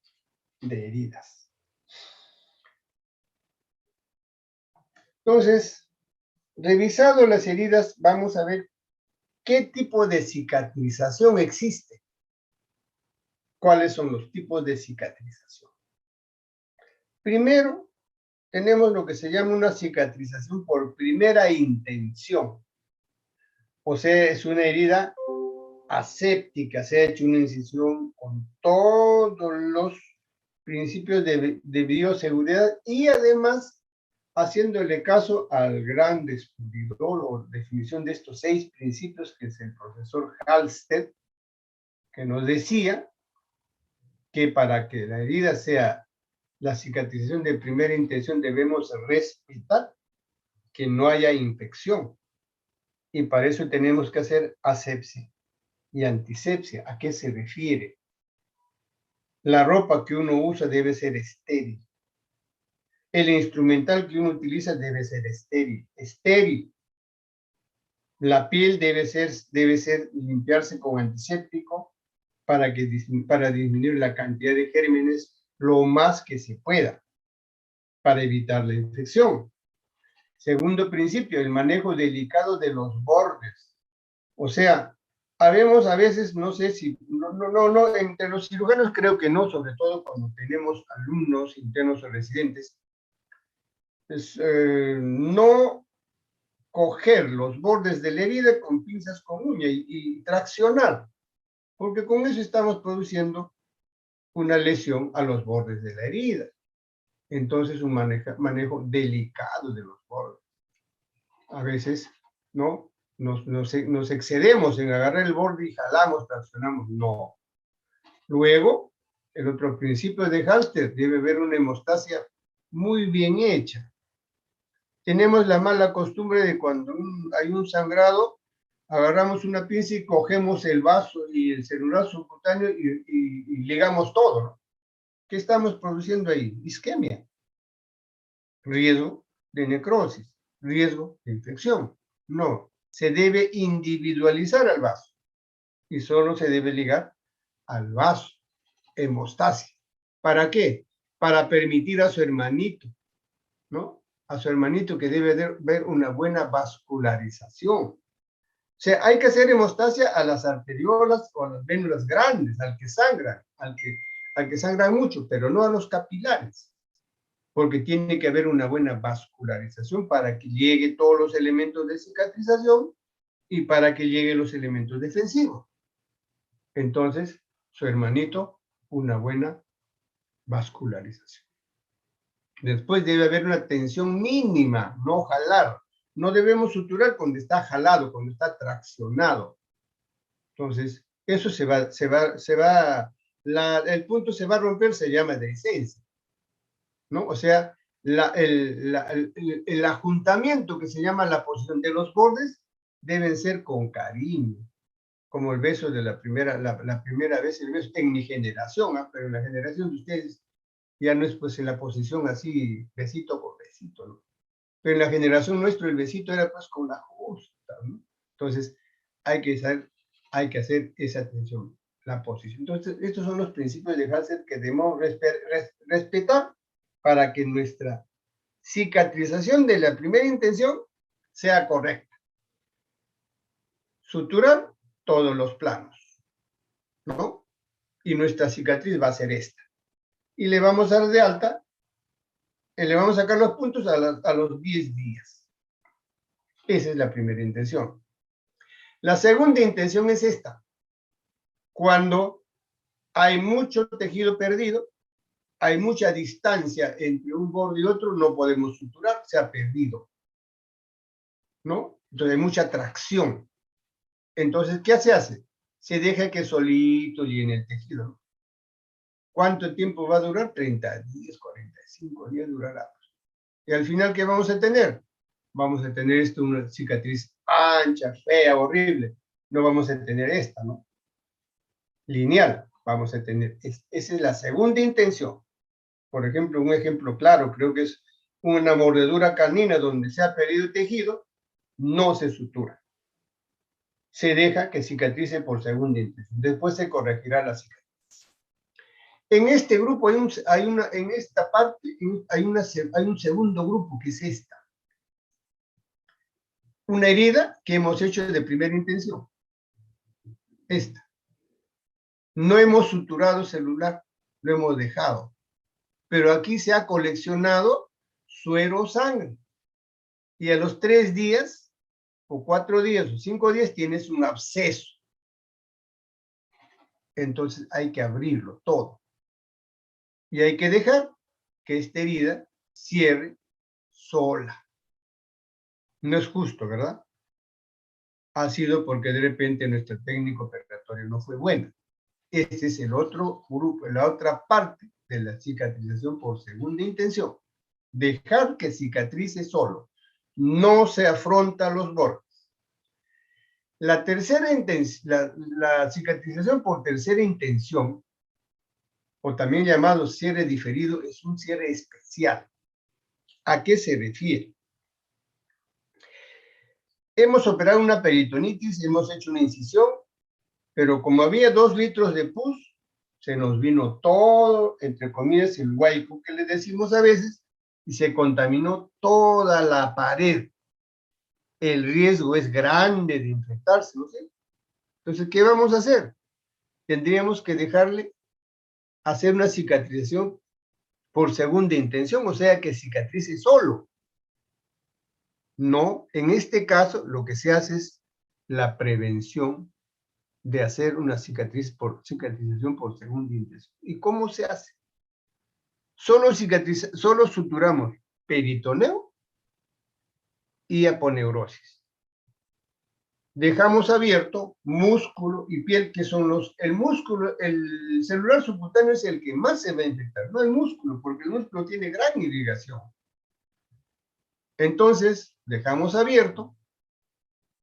de heridas. Entonces, revisado las heridas, vamos a ver qué tipo de cicatrización existe. ¿Cuáles son los tipos de cicatrización? Primero, tenemos lo que se llama una cicatrización por primera intención. O sea, es una herida aséptica, se ha hecho una incisión con todos los principios de bioseguridad y además haciéndole caso al gran descubridor o definición de estos 6 principios, que es el profesor Halsted, que nos decía que para que la herida sea la cicatrización de primera intención debemos respetar que no haya infección. Y para eso tenemos que hacer asepsia y antisepsia. ¿A qué se refiere? La ropa que uno usa debe ser estéril. El instrumental que uno utiliza debe ser estéril. Estéril. La piel debe limpiarse con antiséptico para disminuir la cantidad de gérmenes lo más que se pueda, para evitar la infección. Segundo principio, el manejo delicado de los bordes. O sea, habemos a veces, no sé si, no, entre los cirujanos creo que no, sobre todo cuando tenemos alumnos internos o residentes, no coger los bordes de la herida con pinzas con uña y traccionar, porque con eso estamos produciendo una lesión a los bordes de la herida. Entonces, un manejo delicado de los bordes. A veces, ¿no? Nos excedemos en agarrar el borde y jalamos, traccionamos. No. Luego, el otro principio de Halsted, debe haber una hemostasia muy bien hecha. Tenemos la mala costumbre de cuando hay un sangrado, agarramos una pinza y cogemos el vaso y el celular subcutáneo y ligamos todo, ¿no? ¿Qué estamos produciendo ahí? Isquemia. Riesgo de necrosis, riesgo de infección. No, se debe individualizar al vaso y solo se debe ligar al vaso, hemostasia. ¿Para qué? Para permitir a su hermanito, ¿no? A su hermanito que debe ver una buena vascularización. O sea, hay que hacer hemostasia a las arteriolas o a las vénulas grandes, al que sangra, al que sangra mucho, pero no a los capilares, porque tiene que haber una buena vascularización para que llegue todos los elementos de cicatrización y para que lleguen los elementos defensivos. Entonces, su hermanito, una buena vascularización. Después debe haber una tensión mínima, no jalar. No debemos suturar cuando está jalado, cuando está traccionado. Entonces, eso el punto se va a romper, se llama dehiscencia, ¿no? O sea, el ajuntamiento que se llama la posición de los bordes deben ser con cariño, como el beso de la primera vez, el beso en mi generación, ¿eh? Pero en la generación de ustedes ya no es pues en la posición así, besito por besito, ¿no? Pero en la generación nuestra el besito era pues con la justa, ¿no? Entonces, hay que hacer esa atención, la posición. Entonces, estos son los principios de Hassett que debemos respetar para que nuestra cicatrización de la primera intención sea correcta. Suturar todos los planos, ¿no? Y nuestra cicatriz va a ser esta. Y le vamos a dar de alta, le vamos a sacar los puntos a los 10 días. Esa es la primera intención. La segunda intención es esta. Cuando hay mucho tejido perdido, hay mucha distancia entre un borde y otro, no podemos suturar, se ha perdido, ¿no? Entonces hay mucha tracción. Entonces, ¿qué se hace? Se deja que solito llene el tejido. ¿Cuánto tiempo va a durar? 30 días, 45 días durará. Y al final, ¿qué vamos a tener? Vamos a tener una cicatriz ancha, fea, horrible. No vamos a tener esta, ¿no? Lineal, vamos a tener. Esa es la segunda intención. Por ejemplo, un ejemplo claro, creo que es una mordedura canina donde se ha perdido tejido, no se sutura. Se deja que cicatrice por segunda intención. Después se corregirá la cicatriz. En este grupo en esta parte hay un segundo grupo que es esta. Una herida que hemos hecho de primera intención. Esta. No hemos suturado celular, lo hemos dejado. Pero aquí se ha coleccionado suero sangre. Y a los 3 días, o 4 días, o 5 días, tienes un absceso. Entonces hay que abrirlo todo. Y hay que dejar que esta herida cierre sola. No es justo, ¿verdad? Ha sido porque de repente nuestro técnico operatorio no fue bueno. Este es el otro grupo, la otra parte de la cicatrización por segunda intención. Dejar que cicatrice solo. No se afronta los bordes. La tercera intención, la cicatrización por tercera intención, o también llamado cierre diferido, es un cierre especial. ¿A qué se refiere? Hemos operado una peritonitis, hemos hecho una incisión, pero como había 2 litros de pus, se nos vino todo, entre comillas, el huaico que le decimos a veces, y se contaminó toda la pared. El riesgo es grande de infectarse, ¿no sé? Entonces, ¿qué vamos a hacer? Tendríamos que dejarle hacer una cicatrización por segunda intención, o sea, que cicatrice solo. No, en este caso, lo que se hace es la prevención de hacer una cicatrización por segunda intención. ¿Y cómo se hace? Solo suturamos peritoneo y aponeurosis. Dejamos abierto músculo y piel, que son el músculo, el celular subcutáneo es el que más se va a infectar, no el músculo, porque el músculo tiene gran irrigación. Entonces, dejamos abierto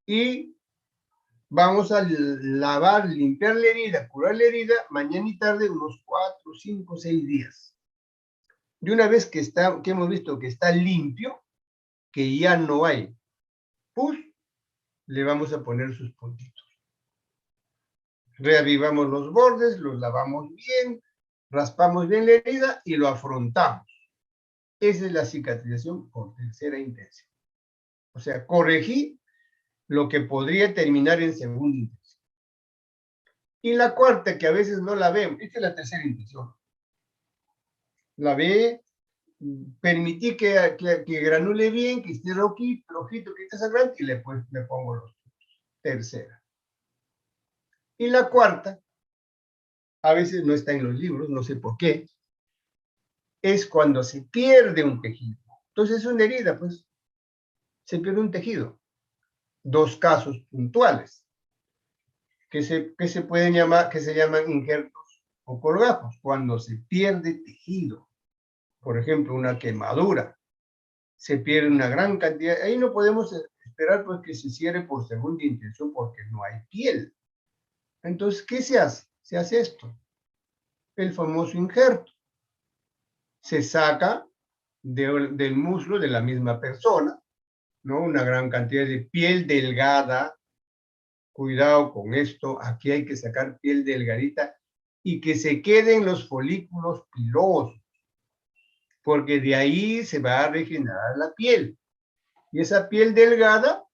y vamos a lavar, limpiar la herida, curar la herida, mañana y tarde, unos 4, 5, 6 días. Y una vez que hemos visto que está limpio, que ya no hay pus, le vamos a poner sus puntitos. Reavivamos los bordes, los lavamos bien, raspamos bien la herida y lo afrontamos. Esa es la cicatrización por tercera intención. O sea, corregí lo que podría terminar en segunda intención. Y la cuarta, que a veces no la vemos, esta es la tercera intención. La ve, permití que granule bien, que esté rojito, que esté sangrante, y le pongo los frutos. Tercera. Y la cuarta, a veces no está en los libros, no sé por qué, es cuando se pierde un tejido. Entonces es una herida, pues, se pierde un tejido. Dos casos puntuales que se pueden llamar, que se llaman injertos o colgajos, cuando se pierde tejido. Por ejemplo, una quemadura, se pierde una gran cantidad. Ahí no podemos esperar pues, que se cierre por segunda intención porque no hay piel. Entonces, ¿qué se hace? Se hace esto, el famoso injerto. Se saca del muslo de la misma persona, ¿no? Una gran cantidad de piel delgada. Cuidado con esto, aquí hay que sacar piel delgadita y que se queden los folículos pilosos, porque de ahí se va a regenerar la piel. Y esa piel delgada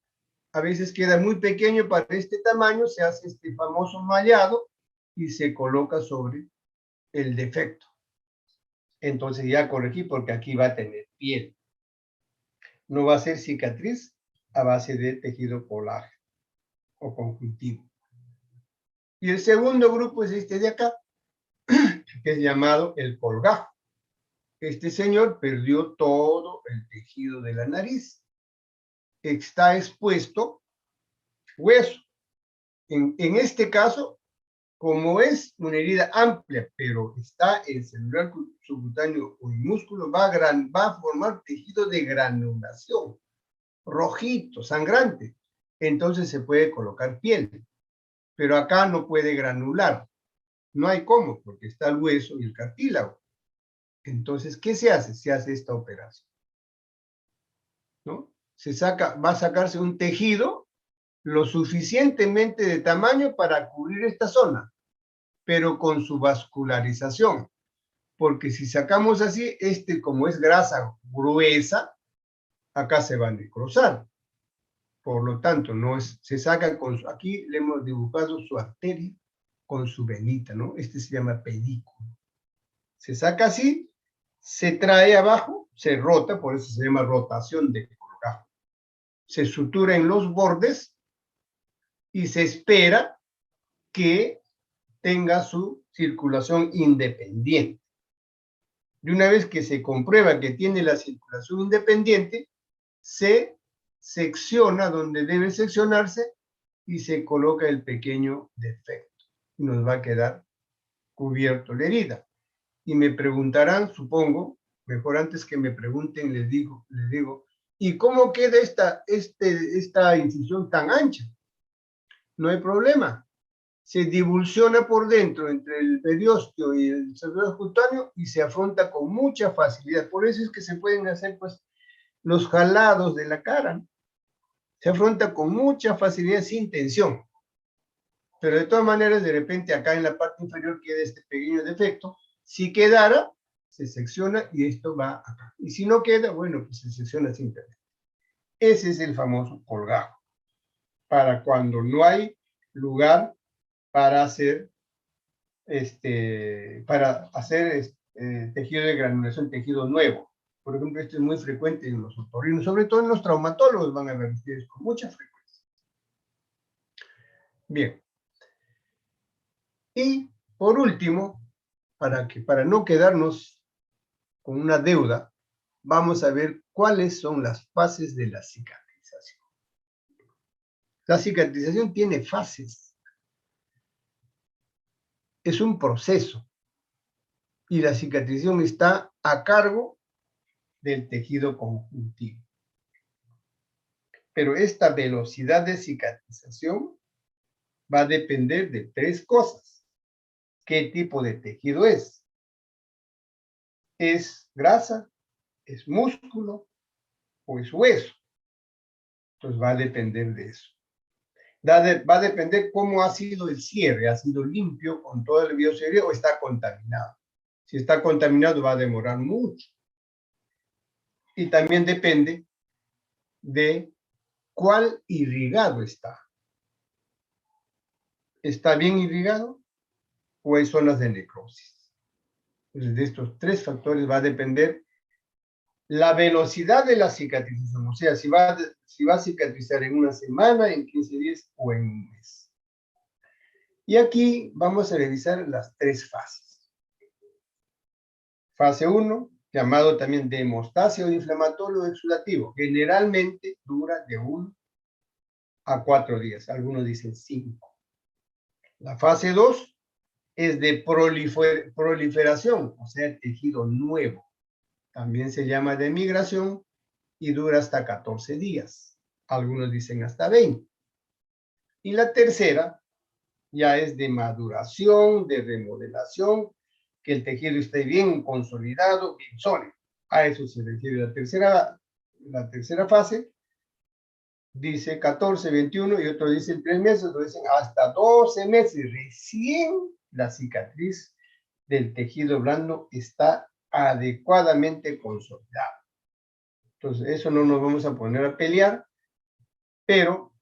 a veces queda muy pequeño para este tamaño, se hace este famoso mallado y se coloca sobre el defecto. Entonces ya corregí porque aquí va a tener piel. No va a ser cicatriz a base de tejido colágeno o conjuntivo. Y el segundo grupo es este de acá, que es llamado el colgajo. Este señor perdió todo el tejido de la nariz. Está expuesto hueso. En este caso, como es una herida amplia, pero está el celular subcutáneo o el músculo, va a formar tejido de granulación, rojito, sangrante. Entonces se puede colocar piel. Pero acá no puede granular. No hay cómo, porque está el hueso y el cartílago. Entonces, ¿qué se hace? Se hace esta operación, ¿no? Va a sacarse un tejido lo suficientemente de tamaño para cubrir esta zona, pero con su vascularización. Porque si sacamos así, como es grasa gruesa, acá se va a necrosar. Por lo tanto, se saca aquí le hemos dibujado su arteria con su venita, ¿no? Este se llama pedículo. Se saca así, se trae abajo, se rota, por eso se llama rotación de colgajo. Se sutura en los bordes y se espera que tenga su circulación independiente. Y una vez que se comprueba que tiene la circulación independiente, se secciona donde debe seccionarse y se coloca el pequeño defecto. Y nos va a quedar cubierto la herida. Y me preguntarán, supongo, mejor antes que me pregunten, les digo, ¿y cómo queda esta incisión tan ancha? No hay problema. Se divulsiona por dentro entre el periósteo y el cerebro cutáneo y se afronta con mucha facilidad. Por eso es que se pueden hacer pues, los jalados de la cara. Se afronta con mucha facilidad sin tensión. Pero de todas maneras, de repente acá en la parte inferior queda este pequeño defecto. Si quedara, se secciona y esto va acá. Y si no queda, bueno, pues se secciona simplemente. Ese es el famoso colgajo. Para cuando no hay lugar para hacer tejido de granulación, tejido nuevo. Por ejemplo, esto es muy frecuente en los otorrinos, sobre todo en los traumatólogos van a ver ustedes con mucha frecuencia. Bien. Y por último, para no quedarnos con una deuda, vamos a ver cuáles son las fases de la cicatrización. La cicatrización tiene fases. Es un proceso. Y la cicatrización está a cargo del tejido conjuntivo. Pero esta velocidad de cicatrización va a depender de tres cosas. ¿Qué tipo de tejido es? ¿Es grasa? ¿Es músculo? ¿O es hueso? Entonces va a depender de eso. Va a depender cómo ha sido el cierre. ¿Ha sido limpio con todo el biocierre o está contaminado? Si está contaminado va a demorar mucho. Y también depende de ¿cuál irrigado está? ¿Está bien irrigado o hay zonas de necrosis? Entonces, de estos tres factores va a depender la velocidad de la cicatrización, o sea, si va a cicatrizar en una semana, en 15 días o en un mes. Y aquí vamos a revisar las tres fases. Fase 1, llamado también de hemostasia o inflamatorio exudativo, generalmente dura de 1 a 4 días, algunos dicen 5. La fase 2 es de proliferación, o sea, tejido nuevo. También se llama de migración y dura hasta 14 días. Algunos dicen hasta 20. Y la tercera ya es de maduración, de remodelación, que el tejido esté bien consolidado, bien sólido. A eso se refiere la tercera fase. Dice 14, 21 y otro dice 3 meses, otro dicen hasta 12 meses. Recién la cicatriz del tejido blando está adecuadamente consolidada. Entonces, eso no nos vamos a poner a pelear, pero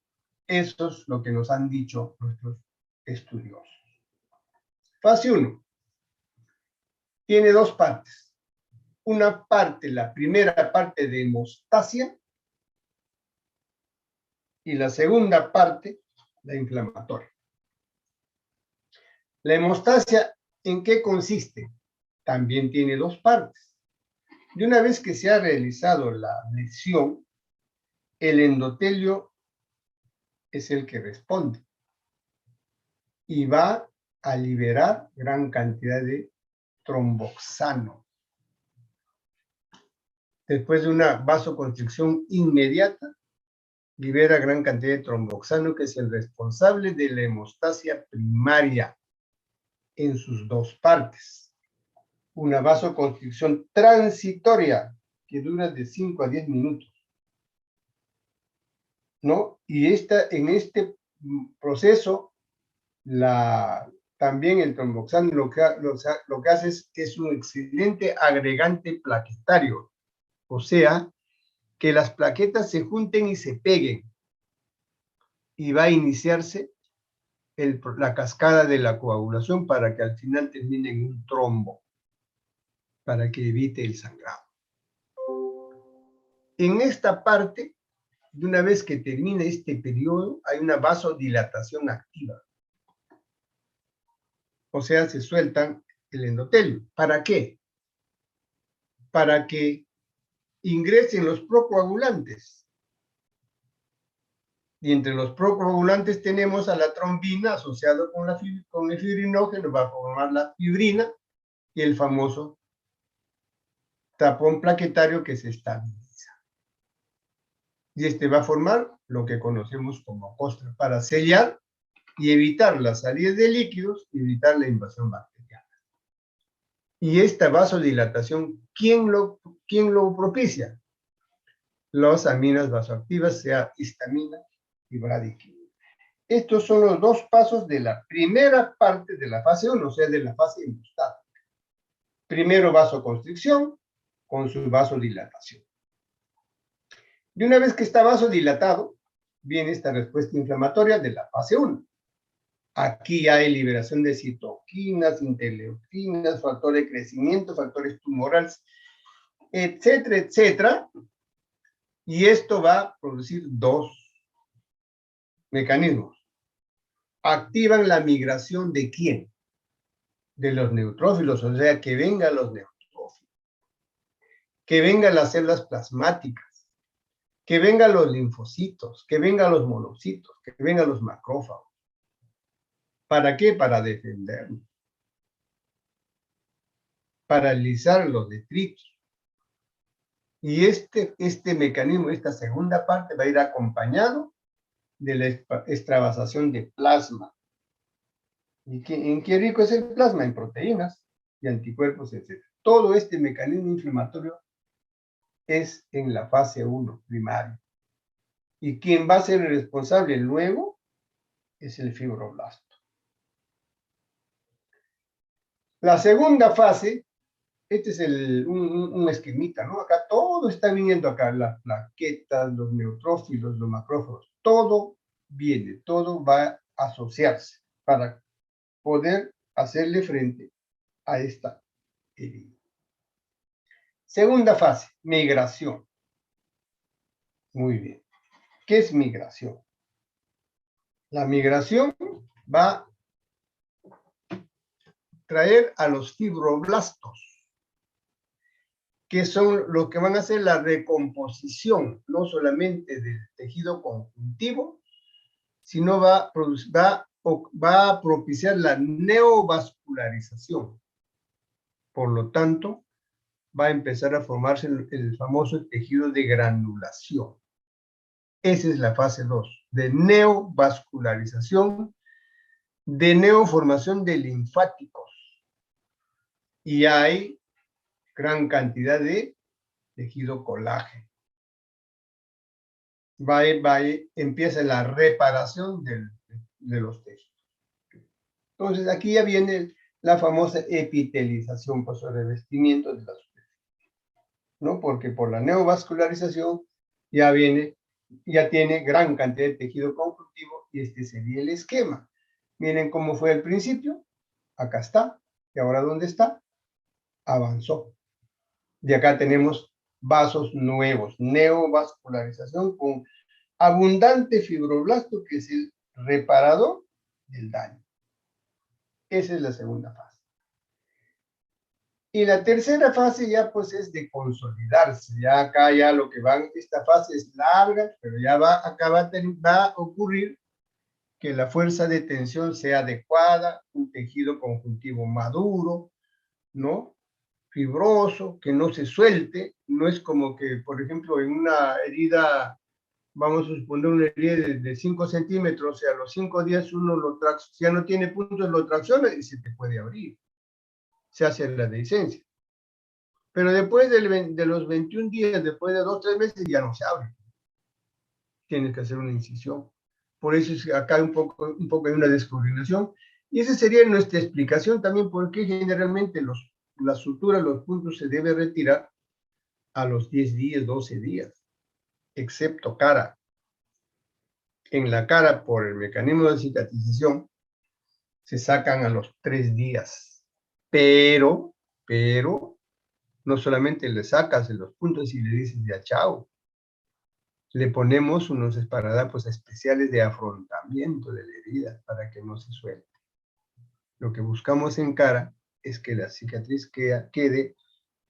eso es lo que nos han dicho nuestros estudiosos. Fase 1. Tiene dos partes. Una parte, la primera parte de hemostasia, y la segunda parte, la inflamatoria. La hemostasia, ¿en qué consiste? También tiene dos partes. Y una vez que se ha realizado la lesión, el endotelio es el que responde y va a liberar gran cantidad de tromboxano. Después de una vasoconstricción inmediata, libera gran cantidad de tromboxano, que es el responsable de la hemostasia primaria en sus dos partes. Una vasoconstricción transitoria que dura de 5 a 10 minutos, ¿no? Y en este proceso, también el tromboxano lo que hace es un excelente agregante plaquetario, o sea, que las plaquetas se junten y se peguen, y va a iniciarse la cascada de la coagulación para que al final termine en un trombo, para que evite el sangrado. En esta parte, de una vez que termina este periodo, hay una vasodilatación activa. O sea, se sueltan el endotelio. ¿Para qué? Para que ingresen los procoagulantes. Y entre los procoagulantes tenemos a la trombina asociado con el fibrinógeno, va a formar la fibrina y el famoso tapón plaquetario que se estabiliza. Y este va a formar lo que conocemos como costra para sellar y evitar la salida de líquidos y evitar la invasión bacteriana. Y esta vasodilatación, ¿quién lo propicia? Las aminas vasoactivas, sea histamina y bradiquina. Estos son los dos pasos de la primera parte de la fase 1, o sea, de la fase hemostática. Primero vasoconstricción con su vasodilatación. Y una vez que está vasodilatado, viene esta respuesta inflamatoria de la fase 1. Aquí hay liberación de citoquinas, interleucinas, factores de crecimiento, factores tumorales, etcétera, etcétera. Y esto va a producir dos mecanismos. Activan la migración ¿de quién? De los neutrófilos, o sea, que vengan los neutrófilos, que vengan las células plasmáticas, que vengan los linfocitos, que vengan los monocitos, que vengan los macrófagos. ¿Para qué? Para defendernos. Para alisar los detritos. Y este mecanismo, esta segunda parte, va a ir acompañado de la extravasación de plasma. ¿Y en qué rico es el plasma? En proteínas y anticuerpos, etc. Todo este mecanismo inflamatorio es en la fase 1 primaria. Y quien va a ser el responsable luego es el fibroblasto. La segunda fase Este es un esquemita, ¿no? Acá todo está viniendo acá, las plaquetas, los neutrófilos, los macrófagos, todo viene, todo va a asociarse para poder hacerle frente a esta herida. Segunda fase, migración. Muy bien. ¿Qué es migración? La migración va a traer a los fibroblastos, que son los que van a hacer la recomposición, no solamente del tejido conjuntivo, sino va a propiciar la neovascularización. Por lo tanto, va a empezar a formarse el famoso tejido de granulación. Esa es la fase 2, de neovascularización, de neoformación de linfáticos. Y hay gran cantidad de tejido colágeno. Empieza la reparación de los tejidos. Entonces, aquí ya viene la famosa epitelización, pues, o revestimiento de la superficie, ¿no? Porque por la neovascularización ya tiene gran cantidad de tejido conjuntivo y este sería el esquema. Miren cómo fue al principio, acá está, y ahora ¿dónde está? Avanzó. Y acá tenemos vasos nuevos, neovascularización con abundante fibroblasto, que es el reparador del daño. Esa es la segunda fase. Y la tercera fase ya pues es de consolidarse. Ya acá ya lo que van, esta fase es larga, pero ya va a ocurrir que la fuerza de tensión sea adecuada, un tejido conjuntivo maduro, ¿no? Fibroso, que no se suelte. No es como que, por ejemplo, en una herida, vamos a suponer una herida de 5 centímetros, y a los 5 días uno ya no tiene puntos, lo tracciona y se te puede abrir. Se hace la dehiscencia. Pero después de los 21 días, después de 2 o 3 meses, ya no se abre. Tienes que hacer una incisión. Por eso es que acá hay un poco hay una descoordinación. Y esa sería nuestra explicación también por qué generalmente la sutura, los puntos se debe retirar a los 10 días, 12 días, excepto cara. En la cara, por el mecanismo de cicatrización, se sacan a los 3 días. Pero, no solamente le sacas en los puntos y le dices ya chao, le ponemos unos esparadrapos especiales de afrontamiento de la herida para que no se suelte. Lo que buscamos en cara es que la cicatriz quede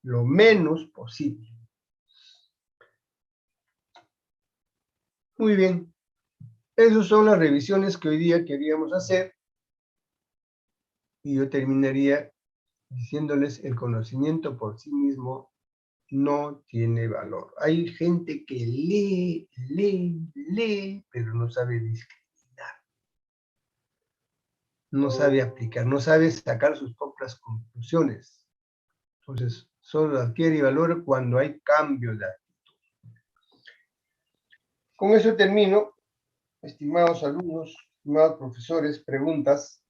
lo menos posible. Muy bien. Esas son las revisiones que hoy día queríamos hacer. Y yo terminaría diciéndoles: el conocimiento por sí mismo no tiene valor. Hay gente que lee, pero no sabe discriminar. No sabe aplicar, no sabe sacar sus propias conclusiones. Entonces, solo adquiere valor cuando hay cambio de actitud. Con eso termino. Estimados alumnos, estimados profesores, preguntas,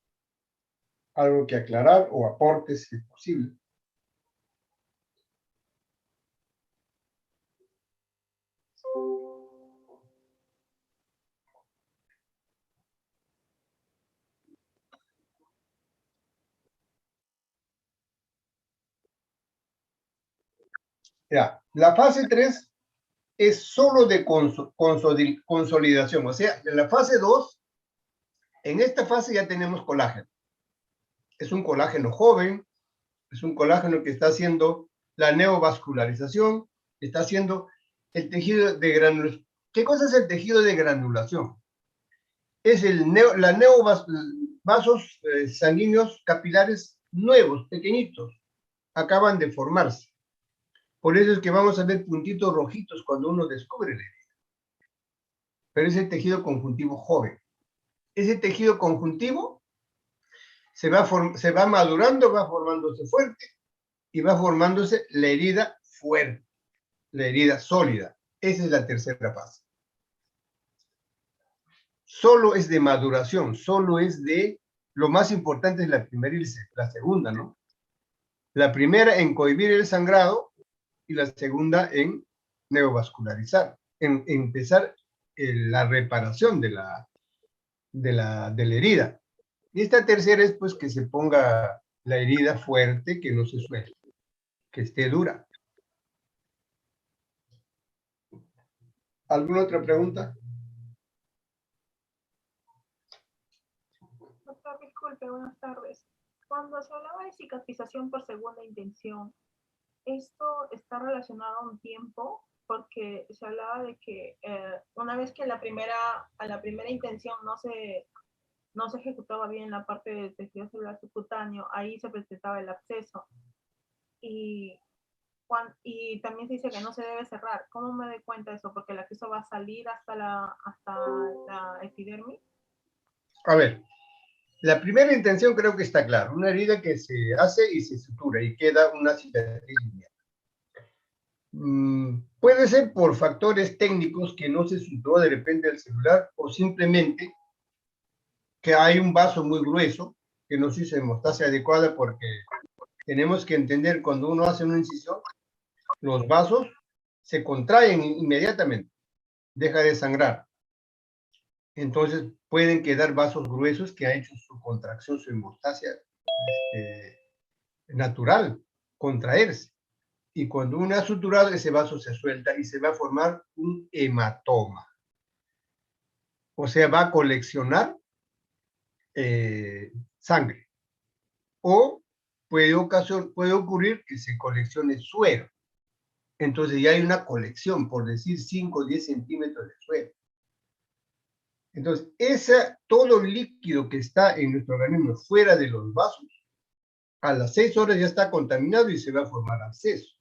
algo que aclarar o aportes si es posible. Ya, la fase 3 es solo de consolidación. O sea, en la fase 2, en esta fase ya tenemos colágeno. Es un colágeno joven, es un colágeno que está haciendo la neovascularización, está haciendo el tejido de granulación. ¿Qué cosa es el tejido de granulación? Es vasos sanguíneos capilares nuevos, pequeñitos, acaban de formarse. Por eso es que vamos a ver puntitos rojitos cuando uno descubre la herida. Pero es el tejido conjuntivo joven. Ese tejido conjuntivo se va madurando, va formándose fuerte y va formándose la herida fuerte, la herida sólida. Esa es la tercera fase. Solo es de maduración, solo es de... Lo más importante es la primera y la segunda, ¿no? La primera en cohibir el sangrado y la segunda en neovascularizar, en empezar la reparación de la herida. Y esta tercera es pues que se ponga la herida fuerte, que no se suelte, que esté dura. ¿Alguna otra pregunta? Doctor, disculpe, buenas tardes. Cuando se hablaba de cicatrización por segunda intención, ¿esto está relacionado a un tiempo? Porque se hablaba de que una vez que a la primera intención no se ejecutaba bien la parte del tejido celular subcutáneo, ahí se presentaba el absceso. Y también se dice que no se debe cerrar. ¿Cómo me doy cuenta de eso? Porque el absceso va a salir hasta la epidermis. A ver, la primera intención creo que está clara. Una herida que se hace y se sutura y queda una cicatriz lineal. Puede ser por factores técnicos que no se suturó de repente el celular o simplemente que hay un vaso muy grueso que no se hizo hemostasia adecuada, porque tenemos que entender cuando uno hace una incisión, los vasos se contraen inmediatamente, deja de sangrar. Entonces pueden quedar vasos gruesos que ha hecho su contracción, su hemostasia natural, contraerse. Y cuando uno ha suturado, ese vaso se suelta y se va a formar un hematoma. O sea, va a coleccionar sangre. O puede ocurrir que se coleccione suero. Entonces ya hay una colección, por decir 5 o 10 centímetros de suero. Entonces, todo el líquido que está en nuestro organismo fuera de los vasos, a las 6 horas ya está contaminado y se va a formar absceso.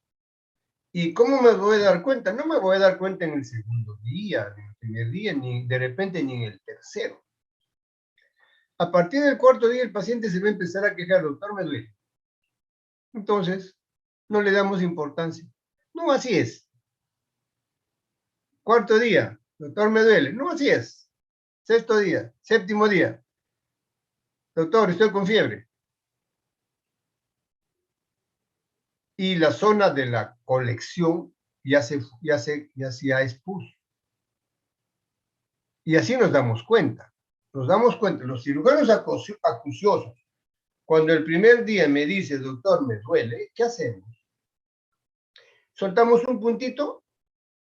¿Y cómo me voy a dar cuenta? No me voy a dar cuenta en el segundo día, ni en el primer día, ni de repente ni en el tercero. A partir del cuarto día el paciente se va a empezar a quejar: doctor, me duele. Entonces, no le damos importancia. No, así es. Cuarto día, doctor, me duele. No, así es. Sexto día, séptimo día, doctor, estoy con fiebre. Y la zona de la colección ya ha expuso. Y así nos damos cuenta. Los cirujanos acuciosos, cuando el primer día me dice: doctor, me duele, ¿qué hacemos? Soltamos un puntito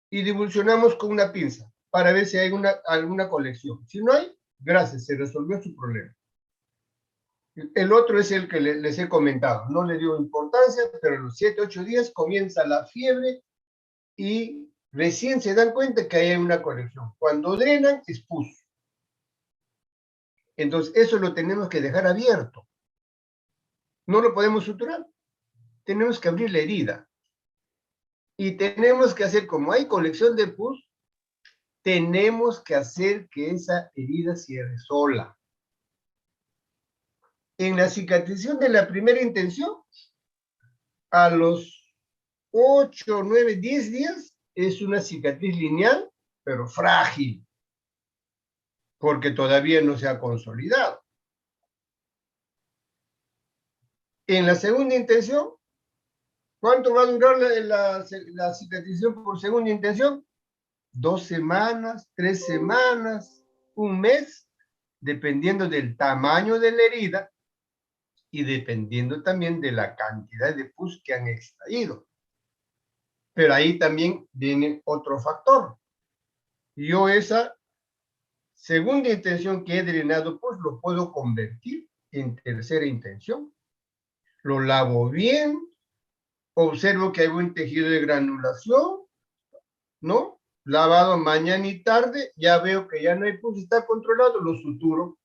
y divulsionamos con una pinza para ver si hay alguna colección. Si no hay, gracias, se resolvió su problema. El otro es el que les he comentado. No le dio importancia, pero a los 7, 8 días comienza la fiebre y recién se dan cuenta que hay una colección. Cuando drenan, es pus. Entonces, eso lo tenemos que dejar abierto. No lo podemos suturar. Tenemos que abrir la herida. Y tenemos que hacer, como hay colección de pus, tenemos que hacer que esa herida cierre sola. En la cicatrización de la primera intención, a los 8, 9, 10 días, es una cicatriz lineal, pero frágil, porque todavía no se ha consolidado. En la segunda intención, ¿cuánto va a durar la cicatrización por segunda intención? 2 semanas, 3 semanas, un mes, dependiendo del tamaño de la herida y dependiendo también de la cantidad de pus que han extraído. Pero ahí también viene otro factor. Yo esa segunda intención que he drenado, pues lo puedo convertir en tercera intención. Lo lavo bien, observo que hay buen tejido de granulación, ¿no? Lavado mañana y tarde, ya veo que ya no hay pus, está controlado, lo suturo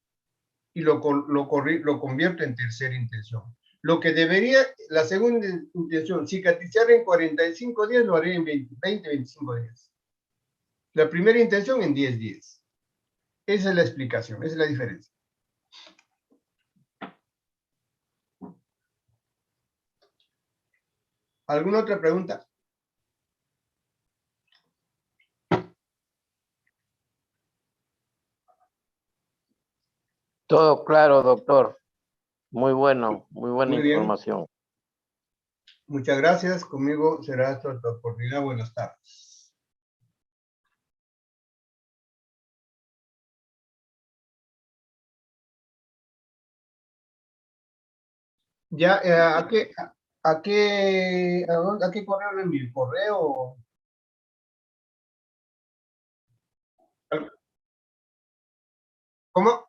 y lo convierto en tercera intención. Lo que debería, la segunda intención, cicatrizar en 45 días, lo haré en 20, 25 días. La primera intención en 10 días. Esa es la explicación, esa es la diferencia. ¿Alguna otra pregunta? Todo claro, doctor. Muy bueno, muy buena Muy bien. información. Muchas gracias. Conmigo será hasta otra oportunidad. Buenas tardes. Ya, ¿a qué correo le envío? ¿Correo? ¿Cómo?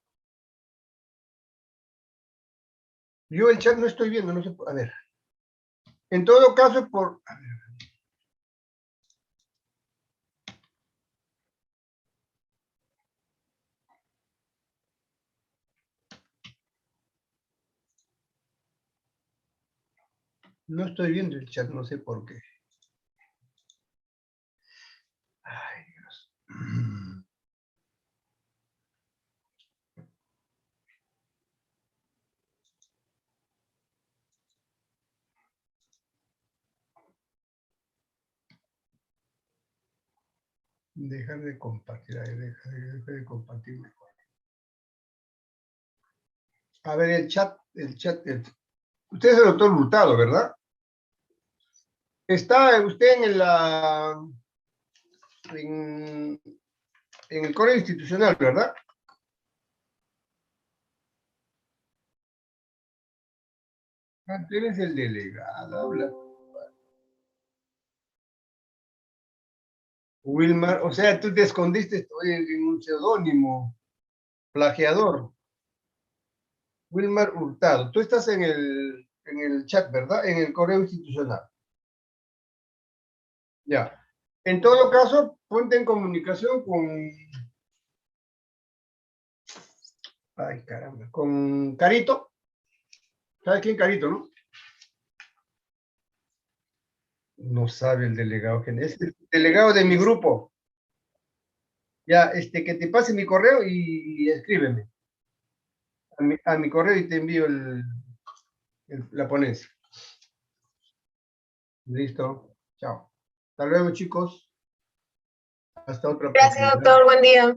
Yo el chat no estoy viendo, no sé. A ver. En todo caso, por... A ver. No estoy viendo el chat, no sé por qué. Ay, Dios. Dejar de compartir, dejar de compartir mejor. A ver, el chat. Usted es el doctor Hurtado, ¿verdad? Está usted en el correo institucional, ¿verdad? Tú eres el delegado, habla. Wilmar, o sea, tú te escondiste en un seudónimo, plagiador. Wilmar Hurtado. Tú estás en el chat, ¿verdad? En el correo institucional. Ya. En todo caso, ponte en comunicación con... Ay, caramba. Con Carito. ¿Sabes quién Carito, no? No sabe el delegado general. Es el delegado de mi grupo. Ya, que te pase mi correo y escríbeme a mi correo y te envío la ponencia. Listo. Chao. Hasta luego, chicos. Hasta otra Gracias, oportunidad. doctor. Buen día.